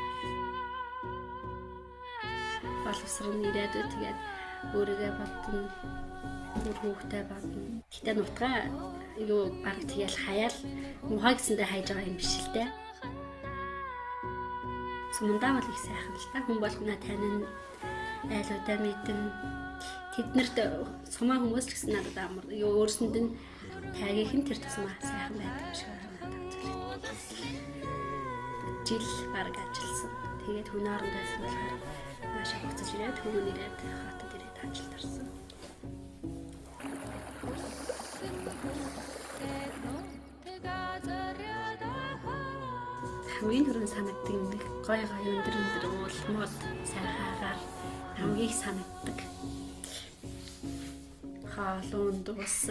боловсрон ирээд тэгээд өөрийгөө бодно, өөр хүүхдээ бодно. Гэтэ нутгаа юу баг тэгэл хаяал мухаа гэсэндээ хайж байгаа юм биш л дээ. Сумандаа бол их сайхан л та хүн болгоно танин айлуудаа мэдэн тэднэрт сумаа хүмүүс ч гэсэн надад амар юу өөрсөнд нь тагийнхэн тэр тусмаа сайхан байдаг юм шиг надад үзүүлээд жил баг ажилласан. Тэгээд хүн орондоос болохоор маш их хугацаа ирээд хүн ирээд хотод ирээд ажилд орсон. Хамгийн түрүүнд санагддаг юм гой өндөр уулмууд сайхаагаар хамгийн санагддаг. Хаалуун дус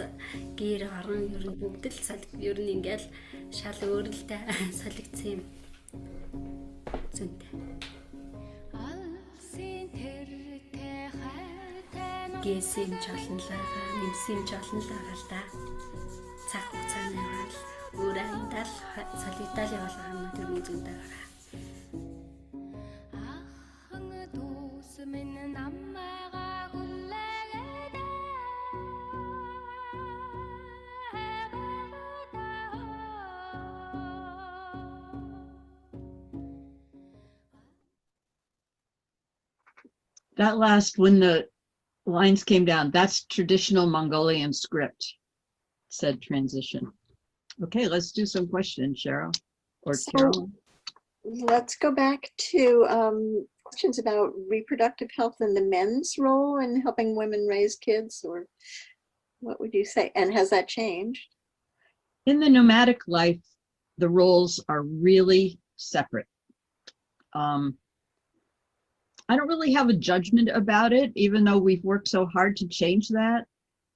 гэр орон ер нь бүгд л ер нь ингээл шал өөрөлтэй солигдсон юм. Зөнтэй. Гэсийн чолнолоо, нэмсийн чолнолоо л да. Цаг хугацааны бол өөр андал солигдал явуулах юм тэр нэг зүйтэй байгаа. That last, when the lines came down, that's traditional Mongolian script, said transition. Okay, let's do some questions, Cheryl or Carol. Let's go back to questions about reproductive health and the men's role in helping women raise kids, or what would you say? And has that changed? In the nomadic life, the roles are really separate. I don't really have a judgment about it, even though we've worked so hard to change that,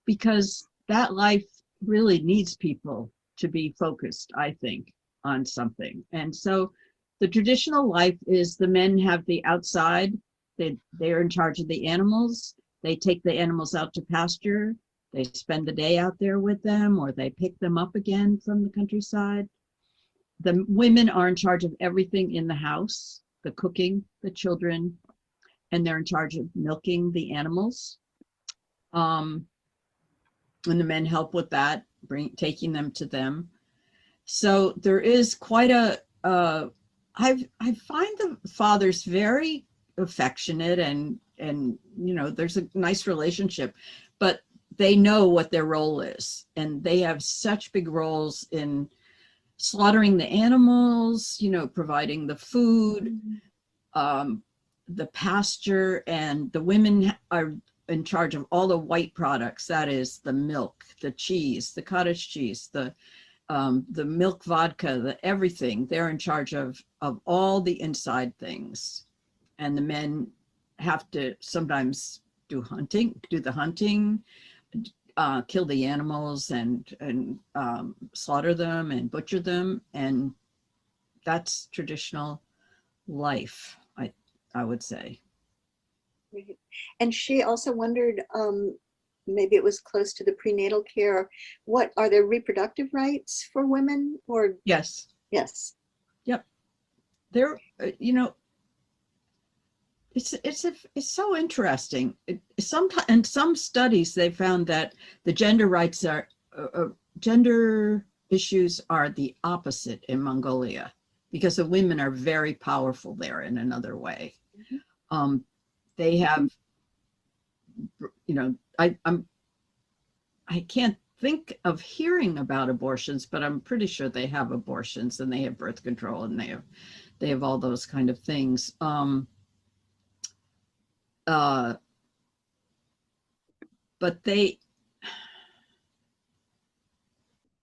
because that life really needs people to be focused, I think, on something. And so the traditional life is the men have the outside, they're in charge of the animals, they take the animals out to pasture, they spend the day out there with them, or they pick them up again from the countryside. The women are in charge of everything in the house, the cooking, the children, and they're in charge of milking the animals. And the men help with that, taking them to them. So there is quite a, I find the fathers very affectionate and you know, there's a nice relationship, but they know what their role is, and they have such big roles in slaughtering the animals, you know, providing the food, the pasture, and the women are in charge of all the white products. That is the milk, the cheese, the cottage cheese, the milk vodka, the everything. They're in charge of all the inside things. And the men have to sometimes do the hunting, kill the animals and slaughter them and butcher them. And that's traditional life, I would say. Right. And she also wondered, maybe it was close to the prenatal care, what are there reproductive rights for women or? Yes. Yes. Yep. There, you know, it's so interesting. Sometimes in some studies they found that the gender rights are gender issues are the opposite in Mongolia because the women are very powerful there in another way. Mm-hmm. They have, you know, I can't think of hearing about abortions, but I'm pretty sure they have abortions and they have birth control and they have all those kind of things. But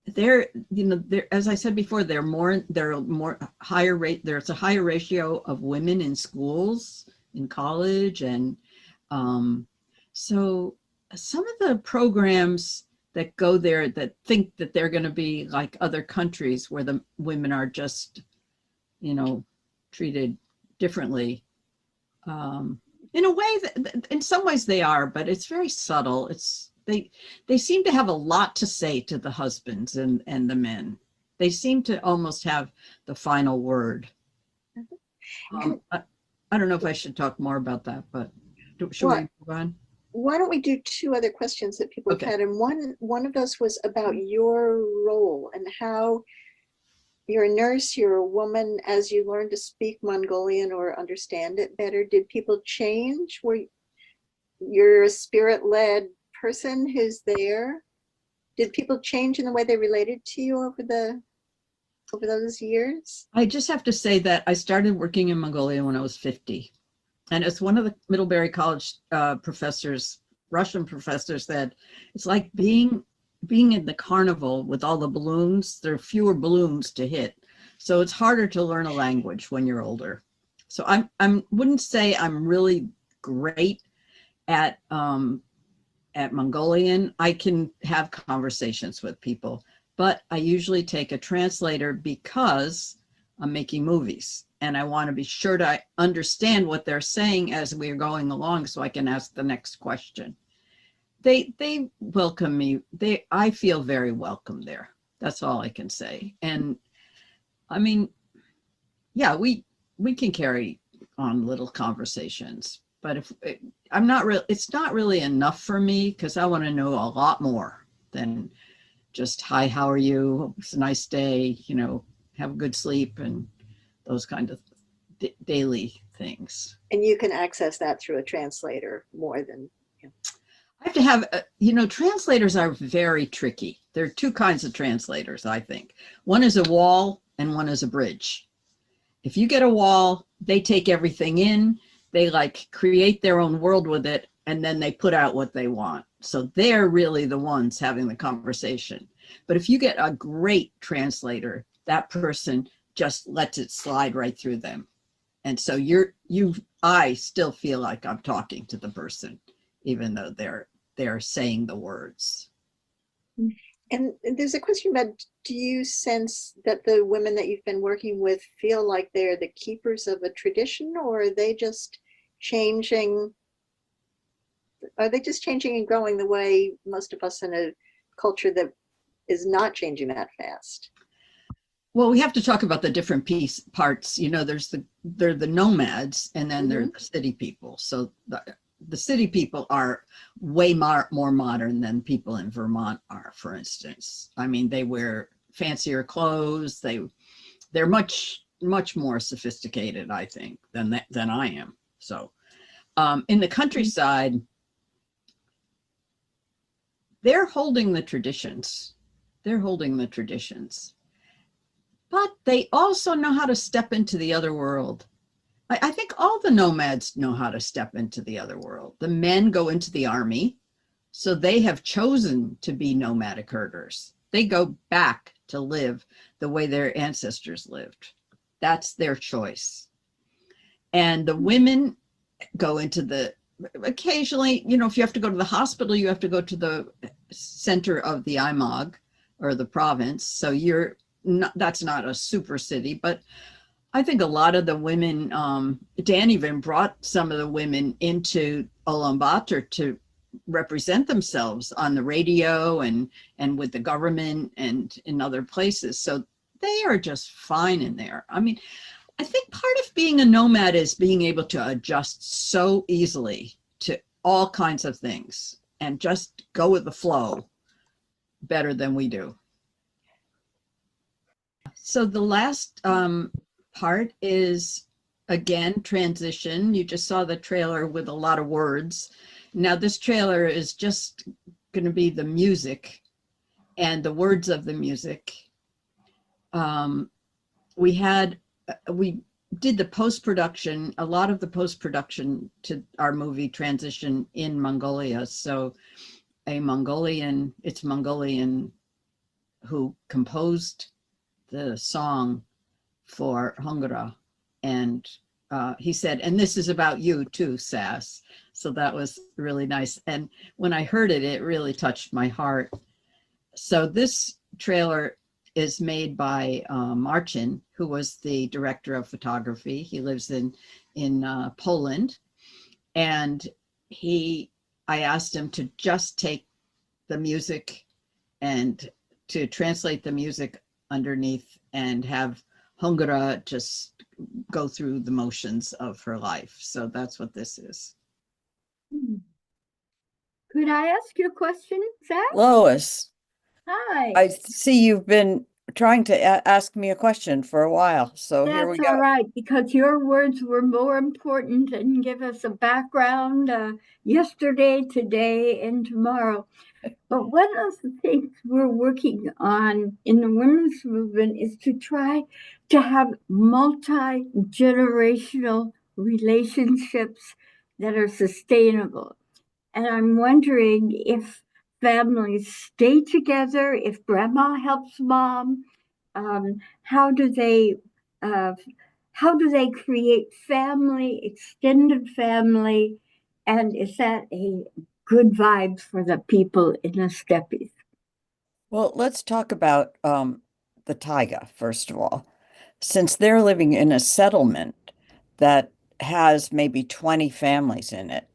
they're, you know, they're, as I said before, they're more higher rate. There's a higher ratio of women in schools, in college. And so some of the programs that go there that think that they're going to be like other countries where the women are just, you know, treated differently. In a way that in some ways they are, but it's very subtle. They seem to have a lot to say to the husbands and the men. They seem to almost have the final word. I don't know if I should talk more about that, but should we move on? Why don't we do two other questions that people have had? And one of those was about your role and how you're a nurse, you're a woman, as you learn to speak Mongolian or understand it better, did people change? Were you're a spirit-led person who's there? Did people change in the way they related to you over those years? I just have to say that I started working in Mongolia when I was 50. And as one of the Middlebury College professors, Russian professors, said, it's like being in the carnival with all the balloons. There are fewer balloons to hit. So it's harder to learn a language when you're older. So I wouldn't say I'm really great at Mongolian. I can have conversations with people, but I usually take a translator because I'm making movies and I want to be sure to understand what they're saying as we're going along so I can ask the next question. They welcome me. I feel very welcome there. That's all I can say. And I mean, yeah, we can carry on little conversations, but it's not really enough for me because I want to know a lot more than just, hi, how are you? It's a nice day, you know, have a good sleep and those kind of daily things. And you can access that through a translator more than, you know. I have to have, you know, translators are very tricky. There are two kinds of translators, I think. One is a wall and one is a bridge. If you get a wall, they take everything in, they like create their own world with it, and then they put out what they want. So they're really the ones having the conversation. But if you get a great translator, that person just lets it slide right through them. And so I still feel like I'm talking to the person, even though they're saying the words. And there's a question about, do you sense that the women that you've been working with feel like they're the keepers of a tradition, or are they just changing? Are they just changing and growing the way most of us in a culture that is not changing that fast? Well, we have to talk about the different parts. You know, they're the nomads, and then they're the city people. So the city people are way more modern than people in Vermont are, for instance. I mean, they wear fancier clothes. They're much more sophisticated, I think, than I am. So in the countryside, they're holding the traditions. but they also know how to step into the other world. I think all the nomads know how to step into the other world. The men go into the army, so they have chosen to be nomadic herders. They go back to live the way their ancestors lived. That's their choice. And the women go into the, occasionally, you know, if you have to go to the hospital, you have to go to the center of the IMOG or the province. So you're not, that's not a super city, but I think a lot of the women, Dan even brought some of the women into Ulaanbaatar to represent themselves on the radio and with the government and in other places. So they are just fine in there. I mean, I think part of being a nomad is being able to adjust so easily to all kinds of things and just go with the flow better than we do. So the last part is, again, transition. You just saw the trailer with a lot of words. Now this trailer is just going to be the music and the words of the music. We did the post-production, a lot of the post-production to our movie Transition in Mongolia. So it's Mongolian who composed the song for Hongara. And he said, and this is about you too, Sass. So that was really nice. And when I heard it, it really touched my heart. So this trailer is made by Marcin, who was the director of photography. He lives in Poland. And I asked him to just take the music and to translate the music underneath and have Hongara just go through the motions of her life. So that's what this is. Could I ask you a question, Zach? Lois, Hi. I see you've been trying to ask me a question for a while. So here we That's go. all right, because your words were more important and give us a background yesterday, today, and tomorrow. But one of the things we're working on in the women's movement is to try to have multi-generational relationships that are sustainable. And I'm wondering if families stay together, if grandma helps mom, how do they create family, extended family, and is that a good vibe for the people in the steppes? Well, let's talk about the taiga, first of all. Since they're living in a settlement that has maybe 20 families in it,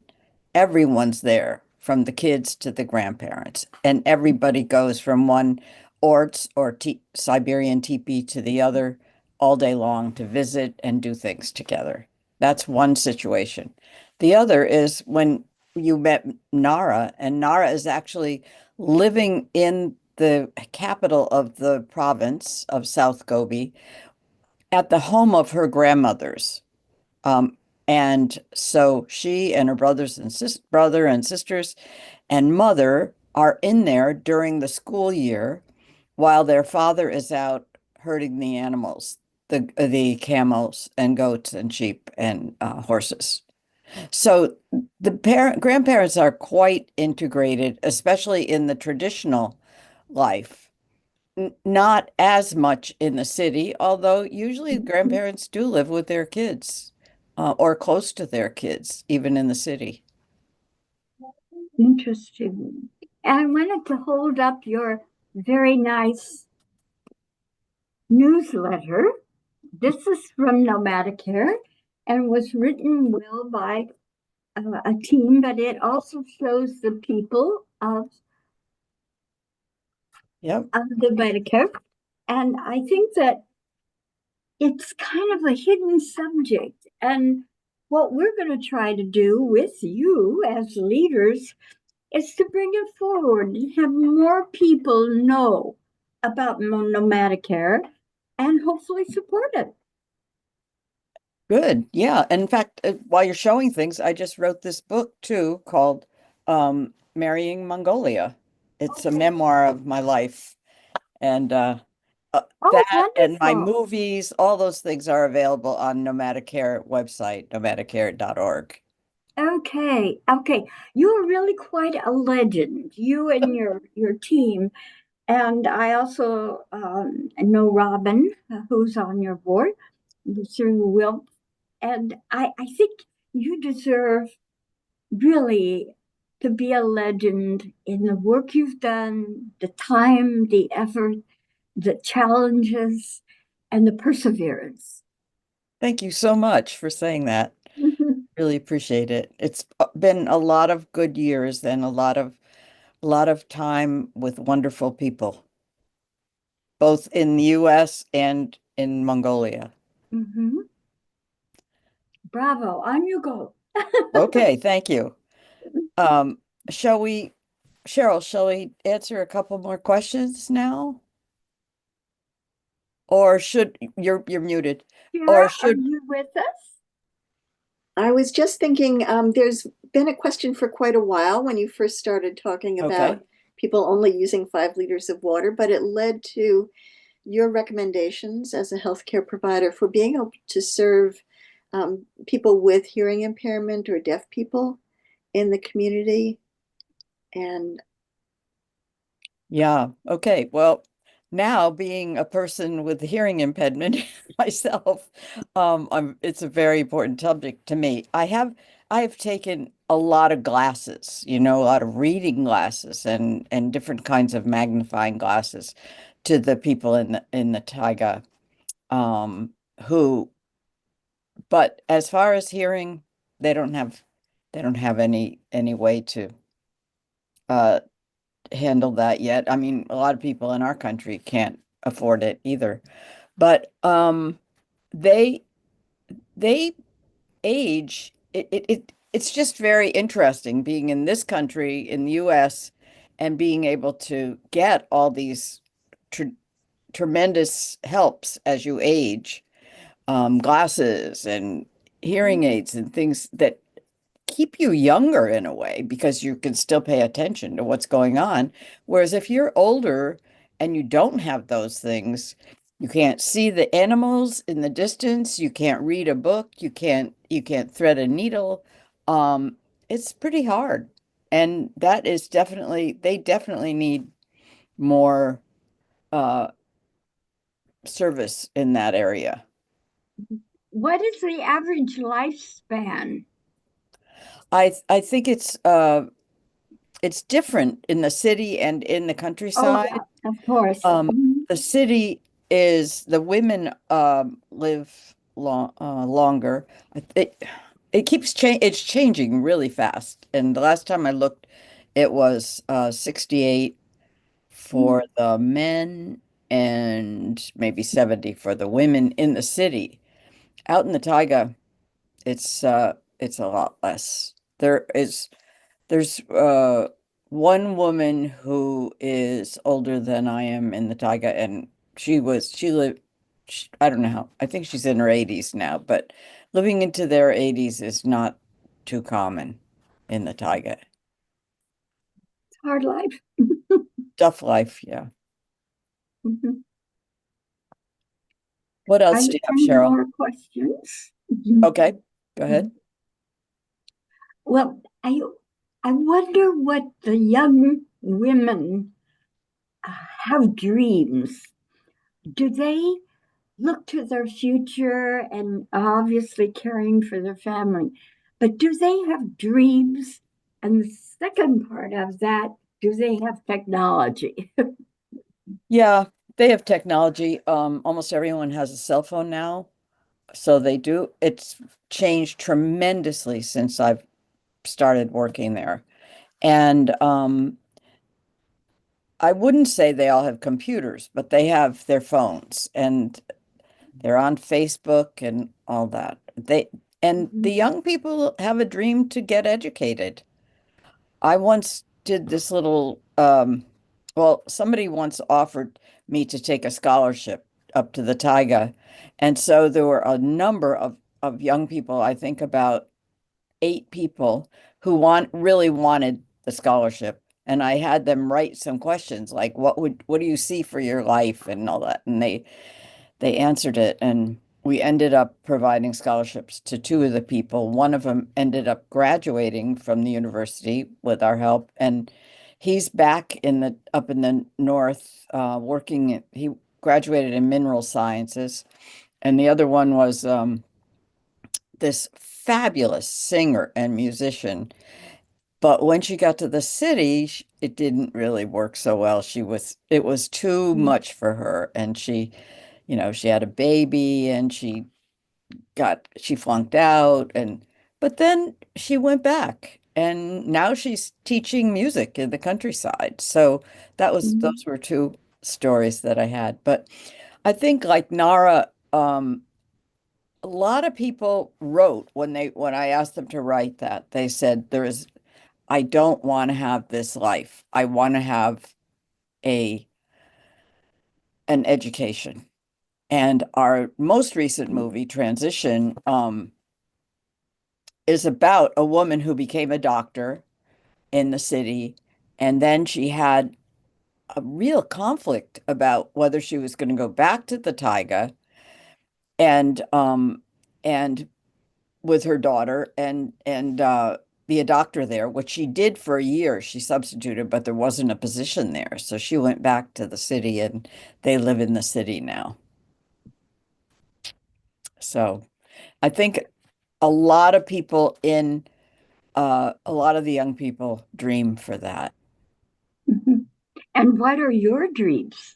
everyone's there, from the kids to the grandparents, and everybody goes from one orts or Siberian teepee to the other all day long to visit and do things together. That's one situation. The other is when you met Nara, and Nara is actually living in the capital of the province of South Gobi at the home of her grandmothers. And so she and her brothers and brother and sisters and mother are in there during the school year while their father is out herding the animals, the camels and goats and sheep and horses. So the grandparents are quite integrated, especially in the traditional life. Not as much in the city, although usually grandparents do live with their kids or close to their kids, even in the city. Interesting. And I wanted to hold up your very nice newsletter. This is from Nomadicare and was written well by a team, but it also shows the people of the Medicare. And I think that it's kind of a hidden subject. And what we're going to try to do with you as leaders is to bring it forward and have more people know about Nomadicare and hopefully support it. Good. Yeah. And in fact, while you're showing things, I just wrote this book too called Marrying Mongolia. It's a memoir of my life. And Oh, that and my wonderful. movies, all those things are available on Nomadicare website, nomadicare.org. Okay, okay. You are really quite a legend, you and your team. And I also know Robin, who's on your board through Will. And I think you deserve really to be a legend in the work you've done, the time, the effort, the challenges, and the perseverance. Thank you so much for saying that. Really appreciate it. It's been a lot of good years and a lot of time with wonderful people, both in the US and in Mongolia. Mm-hmm. Bravo, on you go. Okay, thank you. Um, Cheryl, shall we answer a couple more questions now? Or should you're muted? Or Kira, are should you with us? I was just thinking, there's been a question for quite a while when you first started talking about Okay. people only using 5 liters of water, but it led to your recommendations as a healthcare provider for being able to serve people with hearing impairment or deaf people in the community. And Yeah, okay. Well, now being a person with hearing impediment myself, it's a very important subject to me. I have taken a lot of glasses, a lot of reading glasses and different kinds of magnifying glasses to the people in the taiga, um, who, but as far as hearing, they don't have any way to uh handle that yet. I mean, a lot of people in our country can't afford it either. But they they age. It's just very interesting being in this country in the US and being able to get all these tr tremendous helps as you age, glasses and hearing aids and things that keep you younger in a way because you can still pay attention to what's going on. Whereas if you're older and you don't have those things, you can't see the animals in the distance, you can't read a book, you can't thread a needle. It's pretty hard. And that is they definitely need more uh service in that area. What is the average lifespan? I think it's different in the city and in the Oh, countryside. yeah, of course. Um, the city is the women live longer. It keeps it's changing really fast. And the last time I looked, it was 68 for the men and maybe 70 for the women in the city. Out in the taiga, it's a lot less. There's one woman who is older than I am in the taiga, and she lived, I don't know how, I think she's in her 80s now, but living into their 80s is not too common in the taiga. Hard life. Tough life, yeah. Mhm. What Are else do there you have, any Cheryl? more questions? Okay, go ahead. Well, I wonder what the young women have dreams. Do they look to their future and obviously caring for their family, but do they have dreams? And the second part of that, do they have technology? Yeah, they have technology. Almost everyone has a cell phone now, so they do. It's changed tremendously since I've started working there. And I wouldn't say they all have computers, but they have their phones and they're on Facebook and all that. And the young people have a dream to get educated. I once did this little well, somebody once offered me to take a scholarship up to the taiga. And so there were a number of young people, I think about 8 people who really wanted the scholarship. and I had them write some questions like what do you see for your life and all that, and they answered it, and we ended up providing scholarships to two of the people. One of them ended up graduating from the university with our help, and he's back up in the north, working. He graduated in mineral sciences, and the other one was this fabulous singer and musician. But when she got to the city, it didn't really work so well. It was too much for her, and she had a baby, and she flunked out, but then she went back, and now she's teaching music in the countryside. So those were two stories that I had. But I think like Nara, a lot of people wrote when I asked them to write that, they said I don't want to have this life. I want to have a an education. And our most recent movie, Transition, is about a woman who became a doctor in the city, and then she had a real conflict about whether she was going to go back to the taiga and with her daughter and be a doctor there, which she did for a year. She substituted, but there wasn't a position there. So she went back to the city, and they live in the city now. So I think a lot of people a lot of the young people dream for that. And what are your dreams?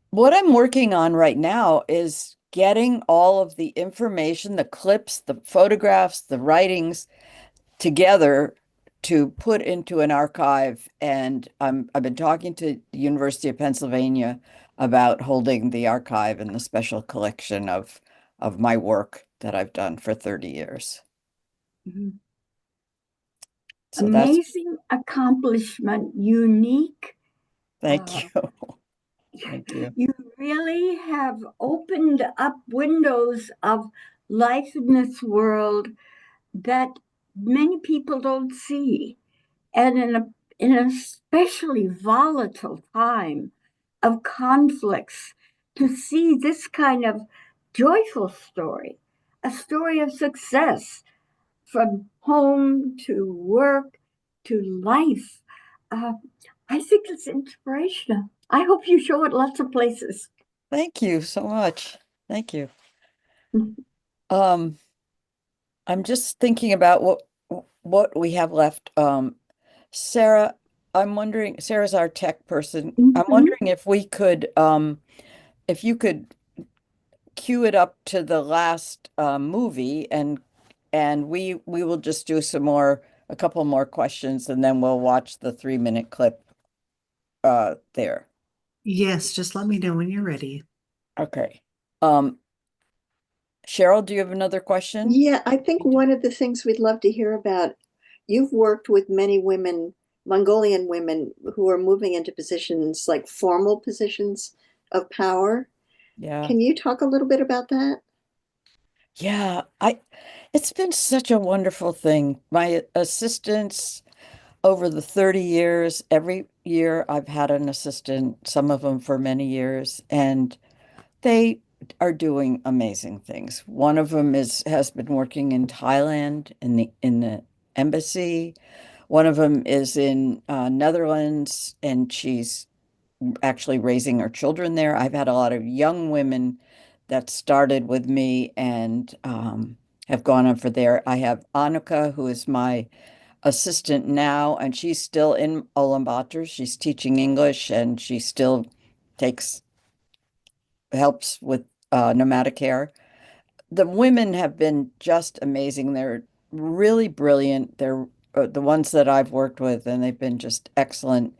What I'm working on right now is getting all of the information, the clips, the photographs, the writings together to put into an archive. And I've been talking to the University of Pennsylvania about holding the archive and the special collection of my work that I've done for 30 years. So amazing accomplishment, unique. Thank you. Thank you. You really have opened up windows of life in this world that many people don't see. And in an especially volatile time of conflicts, to see this kind of joyful story, a story of success from home to work to life, I think it's inspirational. I hope you show it lots of places. Thank you so much. Thank you. I'm just thinking about what we have left. Sarah, I'm wondering, Sarah's our tech person. I'm wondering if you could cue it up to the last movie, and we will just do a couple more questions, and then we'll watch the 3-minute clip there. Yes, just let me know when you're ready. Okay. Cheryl, do you have another question? Yeah, I think one of the things we'd love to hear about, you've worked with many women, Mongolian women, who are moving into positions like formal positions of power. Yeah. Can you talk a little bit about that? Yeah, it's been such a wonderful thing. My assistants over the 30 years, every year I've had an assistant, some of them for many years, and they are doing amazing things. One of them has been working in Thailand in the embassy. One of them is in Netherlands, and she's actually raising her children there. I've had a lot of young women that started with me and have gone on for there. I have Annika, who is my assistant now, and she's still in Ulaanbaatar. She's teaching English, and she still helps with Nomadicare. The women have been just amazing. They're really brilliant. They're the ones that I've worked with, and they've been just excellent.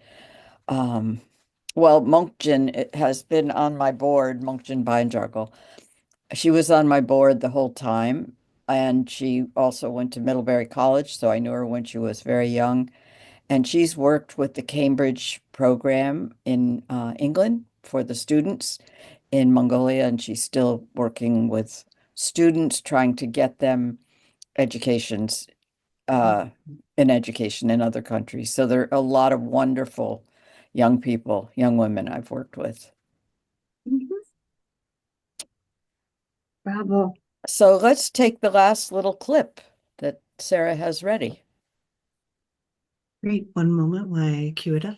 Well, Munkjin has been on my board, Munkjin Beinjargel. She was on my board the whole time, and she also went to Middlebury College, so I knew her when she was very young. And she's worked with the Cambridge program in England for the students in Mongolia, and she's still working with students trying to get them educations in education in other countries. So there are a lot of wonderful young people, young women I've worked with. Bravo. So let's take the last little clip that Sarah has ready. Great. One moment while I cue it up.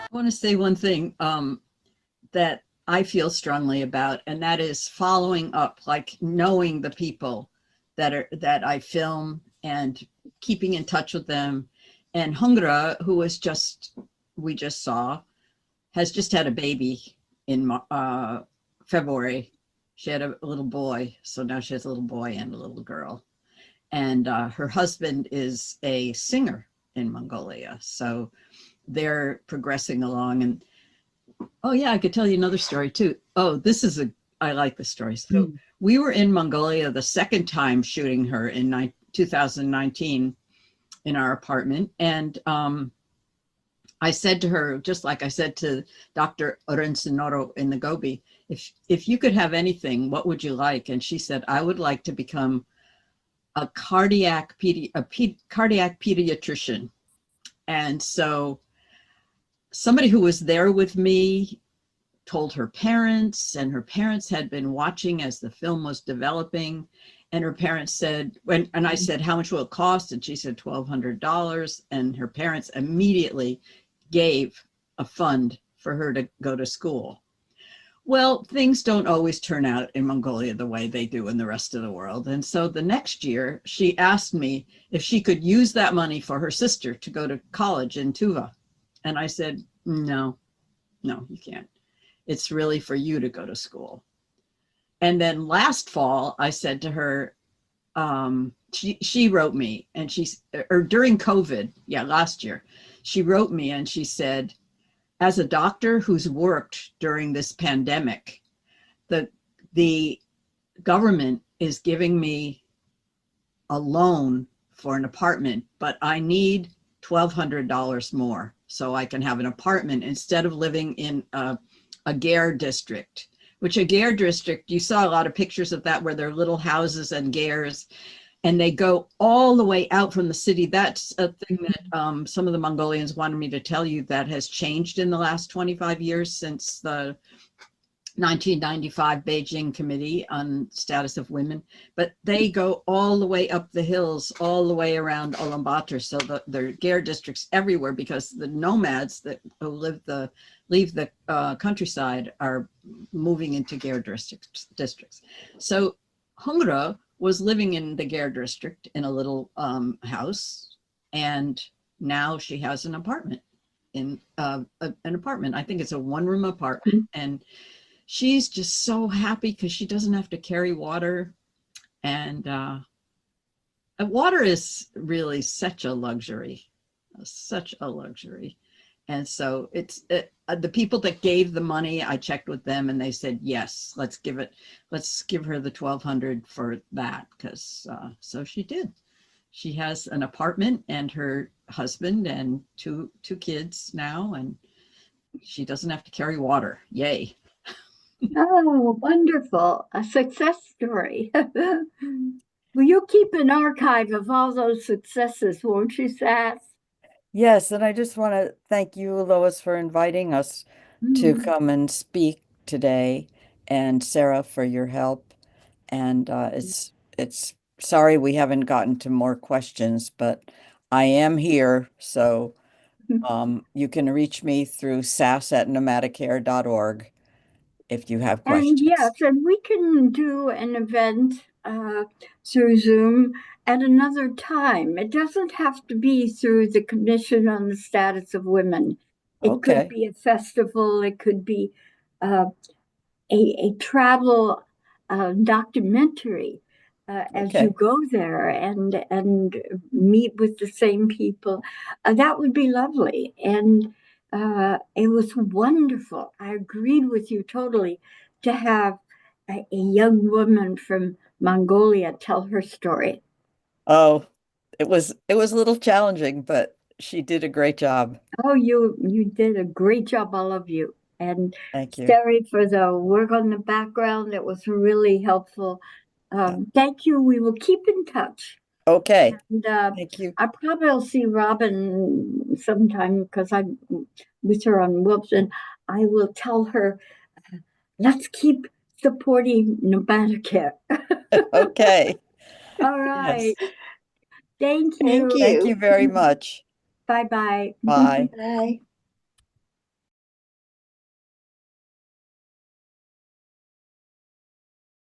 I want to say one thing that I feel strongly about, and that is following up, like knowing the people that I film and keeping in touch with them. And Hungra, who was we just saw, has just had a baby in February. She had a little boy, so now she has a little boy and a little girl. And her husband is a singer in Mongolia, so they're progressing along. And oh yeah, I could tell you another story too. Oh, I like this story. So we were in Mongolia the second time shooting her in 2019 in our apartment. And I said to her, just like I said to Dr. Orensinoro in the Gobi, if you could have anything, what would you like? And she said, I would like to become a cardiac pediatrician. And so somebody who was there with me told her parents, and her parents had been watching as the film was developing. And her parents said, and I said, how much will it cost? And she said, $1,200. And her parents immediately gave a fund for her to go to school. Well, things don't always turn out in Mongolia the way they do in the rest of the world. And so the next year, she asked me if she could use that money for her sister to go to college in Tuva. And I said, no, you can't. It's really for you to go to school. And then last fall, I said to her, she wrote me, and or during COVID, last year, she wrote me and she said, as a doctor who's worked during this pandemic, the government is giving me a loan for an apartment, but I need $1,200 more so I can have an apartment instead of living in a Gare district, which a Gare district, you saw a lot of pictures of that where there are little houses and gares, and they go all the way out from the city. That's a thing that some of the Mongolians wanted me to tell you that has changed in the last 25 years since the 1995 Beijing Committee on Status of Women, but they go all the way up the hills, all the way around Ulaanbaatar. So there are Gare districts everywhere because the nomads that leave the countryside are moving into Gare districts. So Hungra was living in the Gare district in a little house, and now she has an apartment. I think it's a one-room apartment, and she's just so happy because she doesn't have to carry water. And water is really such a luxury, such a luxury. And so the people that gave the money, I checked with them and they said, yes, let's give her the 1,200 for that. Because so she did. She has an apartment and her husband and two kids now, and she doesn't have to carry water. Yay. Oh, wonderful. A success story. Will you keep an archive of all those successes, won't you, Sass? Yes, and I just want to thank you, Lois, for inviting us to come and speak today, and Sarah for your help. And it's sorry we haven't gotten to more questions, but I am here, so you can reach me through sass@nomadicare.org if you have And yes, questions. and we can do an event through Zoom at another time. It doesn't have to be through the Commission on the Status of Women. It could Okay. be a festival. It could be a travel documentary as you Okay. go there and meet with the same people. That would be lovely. And it was wonderful. I agreed with you totally to have a young woman from Mongolia tell her story. Oh, it was a little challenging, but she did a great job. Oh, you did a great job, all of you. And Thank you. sorry for the work on the background. It was really helpful. Thank you. We will keep in touch. Okay. And Thank you. I probably will see Robin sometime because I'm with her on Whoops, and I will tell her, let's keep supporting Nomadicare. Okay. All Yes. right. Thank Thank you. Thank you you. very much. Bye-bye. Bye. Bye.